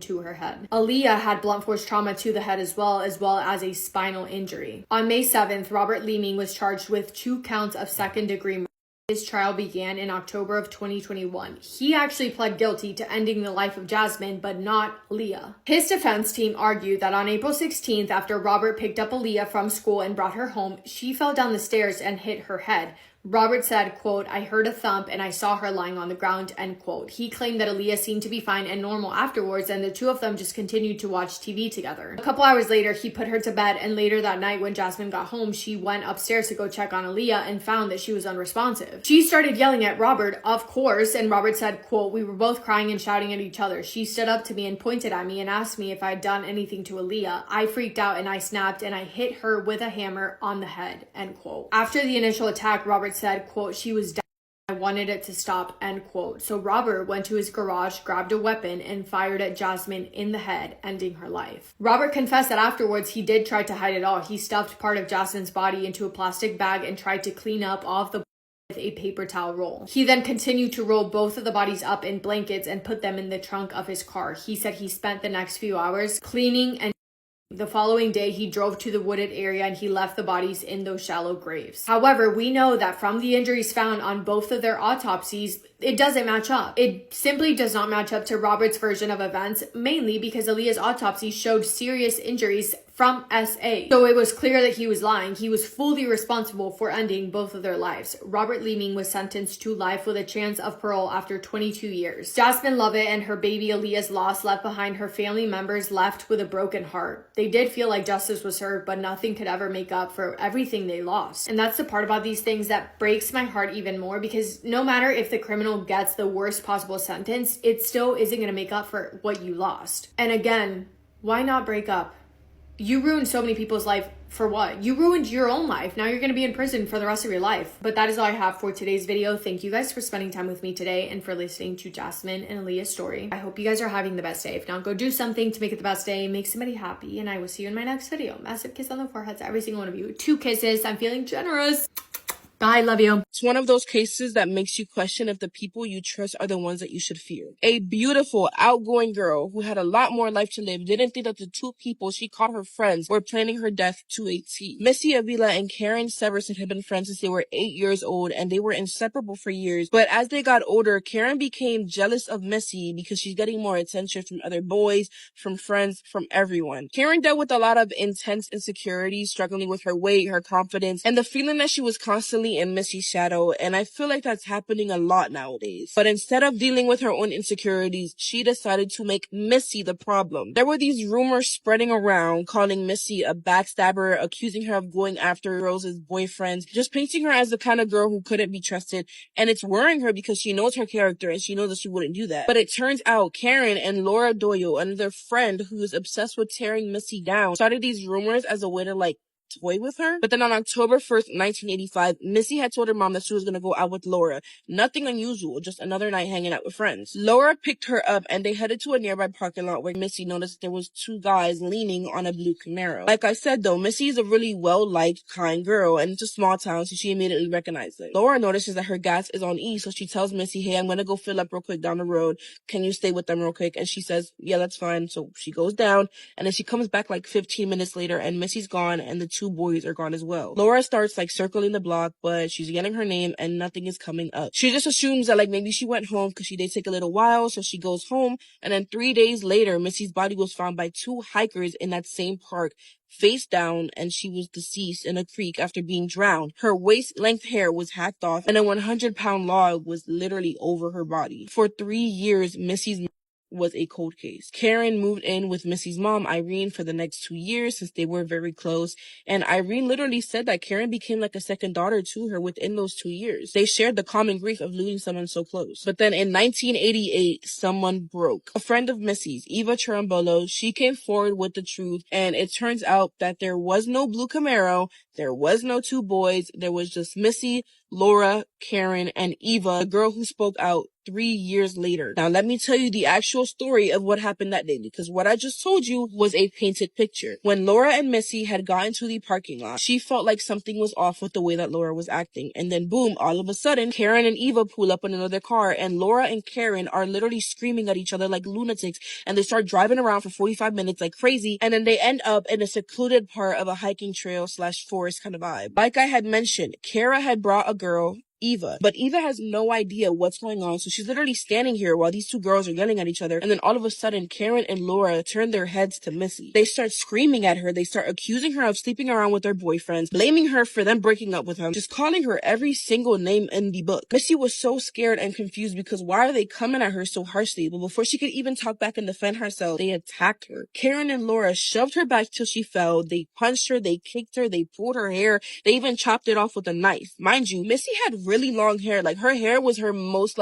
to her head. Aaliyah had blunt force trauma to the head as well as a spinal injury. On May 7th, Robert Leeming was charged with 2 counts of second-degree murder. His trial began in October of 2021. He actually pled guilty to ending the life of Jasmine, but not Aaliyah. His defense team argued that on April 16th, after Robert picked up Aaliyah from school and brought her home, she fell down the stairs and hit her head. Robert said, quote, "I heard a thump and I saw her lying on the ground," end quote. He claimed that Aaliyah seemed to be fine and normal afterwards, and the two of them just continued to watch TV together. A couple hours later, he put her to bed, and later that night when Jasmine got home, she went upstairs to go check on Aaliyah and found that she was unresponsive. She started yelling at Robert, of course, and Robert said, quote, "We were both crying and shouting at each other. She stood up to me and pointed at me and asked me if I had done anything to Aaliyah. I freaked out and I snapped and I hit her with a hammer on the head," end quote. After the initial attack, Robert said, quote, "She was down. I wanted it to stop," end quote. So Robert went to his garage, grabbed a weapon, and fired at Jasmine in the head, ending her life. Robert confessed that afterwards he did try to hide it all. He stuffed part of Jasmine's body into a plastic bag and tried to clean up all of the with a paper towel roll. He then continued to roll both of the bodies up in blankets and put them in the trunk of his car. He said he spent the next few hours cleaning and the following day, he drove to the wooded area and he left the bodies in those shallow graves. However, we know that from the injuries found on both of their autopsies, it doesn't match up. It simply does not match up to Robert's version of events, mainly because Aaliyah's autopsy showed serious injuries from SA. So it was clear that he was lying. He was fully responsible for ending both of their lives. Robert Leeming was sentenced to life with a chance of parole after 22 years. Jasmine Lovett and her baby Aaliyah's loss left behind her family members left with a broken heart. They did feel like justice was served, but nothing could ever make up for everything they lost. And that's the part about these things that breaks my heart even more, because no matter if the criminal gets the worst possible sentence, it still isn't going to make up for what you lost. And again, why not break up? You ruined so many people's life for what? You ruined your own life. Now you're going to be in prison for the rest of your life. But that is all I have for today's video. Thank you guys for spending time with me today and for listening to Jasmine and Aaliyah's story. I hope you guys are having the best day. If not, go do something to make it the best day. Make somebody happy. And I will see you in my next video. Massive kiss on the forehead to every single one of you. 2 kisses. I'm feeling generous. Bye. Love you. It's one of those cases that makes you question if the people you trust are the ones that you should fear. A beautiful, outgoing girl who had a lot more life to live didn't think that the two people she called her friends were planning her death to a T. Missy Avila and Karen Severson had been friends since they were 8 years old, and they were inseparable for years. But as they got older, Karen became jealous of Missy because she's getting more attention from other boys, from friends, from everyone. Karen dealt with a lot of intense insecurities, struggling with her weight, her confidence, and the feeling that she was constantly in Missy's shadow, and I feel like that's happening a lot nowadays. But instead of dealing with her own insecurities, she decided to make Missy the problem. There were these rumors spreading around calling Missy a backstabber, accusing her of going after girls as boyfriends, just painting her as the kind of girl who couldn't be trusted, and it's worrying her because she knows her character and she knows that she wouldn't do that. But it turns out Karen and Laura Doyle, another friend who is obsessed with tearing Missy down, started these rumors as a way to toy with her. But then on October 1st, 1985, Missy had told her mom that she was going to go out with Laura. Nothing unusual, just another night hanging out with friends. Laura picked her up and they headed to a nearby parking lot where Missy noticed there was 2 guys leaning on a blue Camaro. Like I said though, Missy is a really well-liked, kind girl, and it's a small town, so she immediately recognized it. Laura notices that her gas is on E, so she tells Missy, "Hey, I'm going to go fill up real quick down the road. Can you stay with them real quick?" And she says, "Yeah, that's fine." So she goes down, and then she comes back like 15 minutes later, and Missy's gone, and the 2 boys are gone as well. Laura starts circling the block, but she's yelling her name and nothing is coming up. She just assumes that maybe she went home because she did take a little while, so she goes home. And then 3 days later, Missy's body was found by 2 hikers in that same park, face down, and she was deceased in a creek after being drowned. Her waist-length hair was hacked off, and a 100-pound log was literally over her body. For 3 years, Missy's was a cold case. Karen moved in with Missy's mom, Irene, for the next 2 years since they were very close, and Irene literally said that Karen became like a second daughter to her within those 2 years. They shared the common grief of losing someone so close. But then in 1988, someone broke. A friend of Missy's, Eva Cherambolo, she came forward with the truth, and it turns out that there was no blue Camaro, there was no 2 boys, there was just Missy, Laura, Karen, and Eva, the girl who spoke out 3 years later. Now, let me tell you the actual story of what happened that day, because what I just told you was a painted picture. When Laura and Missy had gotten to the parking lot, she felt like something was off with the way that Laura was acting. And then boom, all of a sudden, Karen and Eva pull up in another car, and Laura and Karen are literally screaming at each other like lunatics, and they start driving around for 45 minutes like crazy, and then they end up in a secluded part of a hiking trail / forest kind of vibe. Like I had mentioned, Kara had brought a girl Eva. But Eva has no idea what's going on, so she's literally standing here while these two girls are yelling at each other, and then all of a sudden, Karen and Laura turn their heads to Missy. They start screaming at her, they start accusing her of sleeping around with their boyfriends, blaming her for them breaking up with him, just calling her every single name in the book. Missy was so scared and confused because why are they coming at her so harshly? But before she could even talk back and defend herself, they attacked her. Karen and Laura shoved her back till she fell, they punched her, they kicked her, they pulled her hair, they even chopped it off with a knife. Mind you, Missy had really long hair. Like, her hair was her most,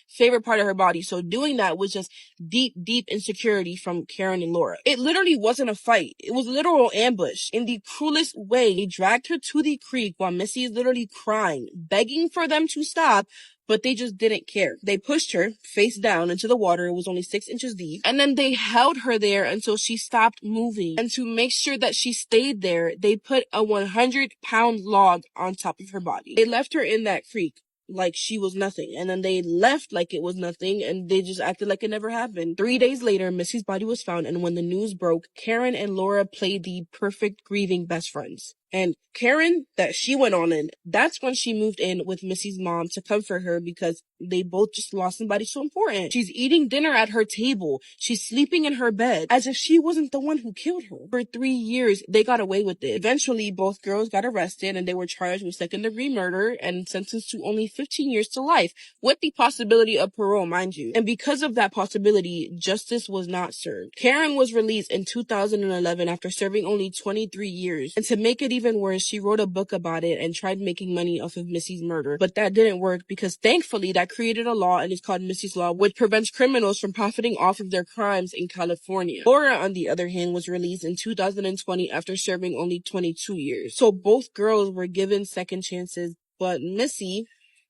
favorite part of her body. So doing that was just deep insecurity from Karen and Laura. It literally wasn't a fight. It was a literal ambush. In the cruelest way, they dragged her to the creek while Missy is literally crying, begging for them to stop, but they just didn't care. They pushed her face down into the water. It was only 6 inches deep. And then they held her there until she stopped moving. And to make sure that she stayed there, they put a 100-pound log on top of her body. They left her in that creek like she was nothing, and then they left like it was nothing, and they just acted like it never happened. 3 days later, Missy's body was found, and when the news broke, Karen and Laura played the perfect grieving best friends. And Karen, that she went on in, that's when she moved in with Missy's mom to comfort her because they both just lost somebody so important. She's eating dinner at her table. She's sleeping in her bed as if she wasn't the one who killed her. For 3 years, they got away with it. Eventually, both girls got arrested and they were charged with second-degree murder and sentenced to only 15 years to life, with the possibility of parole, mind you. And because of that possibility, justice was not served. Karen was released in 2011 after serving only 23 years. And to make it even worse, she wrote a book about it and tried making money off of Missy's murder. But that didn't work because thankfully that created a law, and it's called Missy's Law, which prevents criminals from profiting off of their crimes in California. Laura, on the other hand, was released in 2020 after serving only 22 years. So both girls were given second chances, but Missy,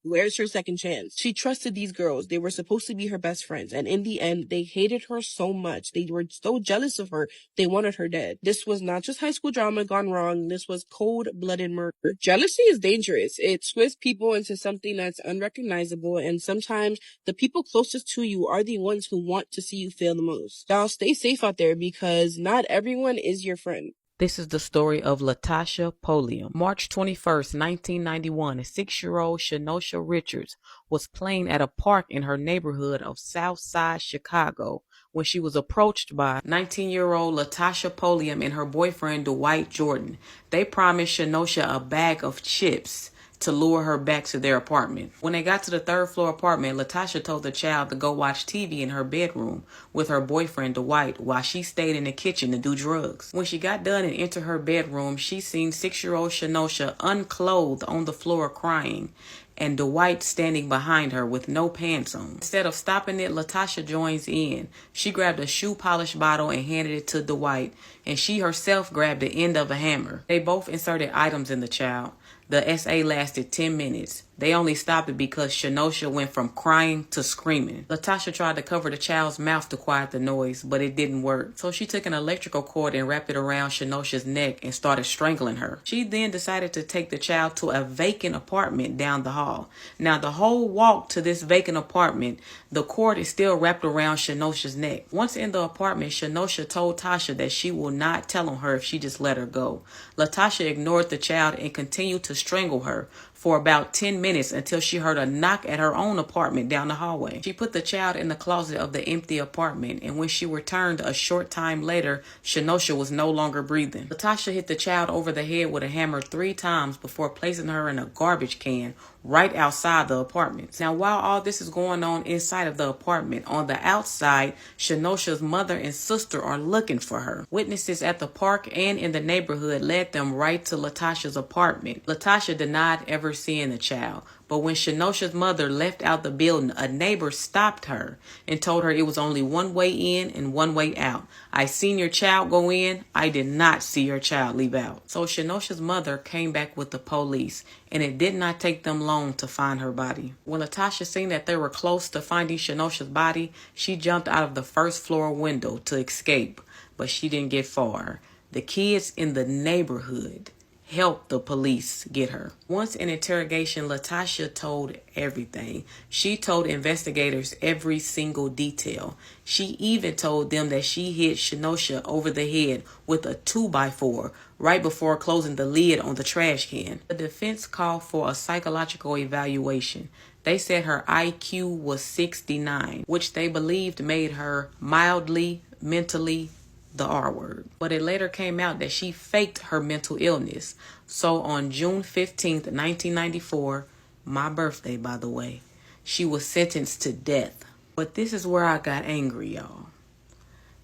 where's her second chance? She trusted these girls. They were supposed to be her best friends. And in the end, they hated her so much. They were so jealous of her. They wanted her dead. This was not just high school drama gone wrong. This was cold-blooded murder. Jealousy is dangerous. It twists people into something that's unrecognizable. And sometimes the people closest to you are the ones who want to see you fail the most. Y'all stay safe out there because not everyone is your friend. This is the story of Latasha Polium. March 21st, 1991, a 6-year-old Shenosha Richards was playing at a park in her neighborhood of Southside Chicago when she was approached by 19-year-old Latasha Polium and her boyfriend Dwight Jordan. They promised Shenosha a bag of chips to lure her back to their apartment. When they got to the third-floor apartment, Latasha told the child to go watch TV in her bedroom with her boyfriend Dwight while she stayed in the kitchen to do drugs. When she got done and entered her bedroom, she seen 6-year-old Shenosha unclothed on the floor crying, and Dwight standing behind her with no pants on. Instead of stopping it, Latasha joins in. She grabbed a shoe polish bottle and handed it to Dwight, and she herself grabbed the end of a hammer. They both inserted items in the child. The SA lasted 10 minutes. They only stopped it because Shenosha went from crying to screaming. Latasha tried to cover the child's mouth to quiet the noise, but it didn't work. So she took an electrical cord and wrapped it around Shenosha's neck and started strangling her. She then decided to take the child to a vacant apartment down the hall. Now, the whole walk to this vacant apartment, the cord is still wrapped around Shenosha's neck. Once in the apartment, Shenosha told Tasha that she will not tell on her if she just let her go. Latasha ignored the child and continued to strangle her for about 10 minutes until she heard a knock at her own apartment down the hallway. She put the child in the closet of the empty apartment, and when she returned a short time later, Shenosha was no longer breathing. Latasha hit the child over the head with a hammer 3 times before placing her in a garbage can right outside the apartment. Now, while all this is going on inside of the apartment, on the outside, Shenosha's mother and sister are looking for her. Witnesses at the park and in the neighborhood led them right to Latasha's apartment. Latasha denied ever seeing the child, but when Shenosha's mother left out the building, a neighbor stopped her and told her it was only one way in and one way out. I seen your child go in. I did not see your child leave out. So Shenosha's mother came back with the police, and it did not take them long to find her body. When Latasha seen that they were close to finding Shenosha's body, she jumped out of the first floor window to escape, but she didn't get far. The kids in the neighborhood helped the police get her. Once in interrogation, Latasha told everything. She told investigators every single detail. She even told them that she hit Shenosha over the head with a 2x4 right before closing the lid on the trash can. The defense called for a psychological evaluation. They said her IQ was 69, which they believed made her mildly mentally the R word. But it later came out that she faked her mental illness. So on June 15th, 1994, my birthday, by the way, she was sentenced to death. But this is where I got angry, y'all.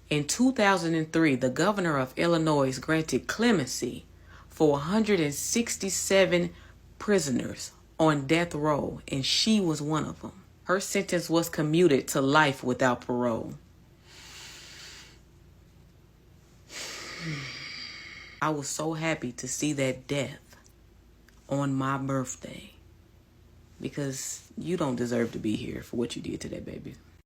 In 2003, the governor of Illinois granted clemency for 167 prisoners on death row, and she was one of them. Her sentence was commuted to life without parole. I was so happy to see that death on my birthday, because you don't deserve to be here for what you did to that baby.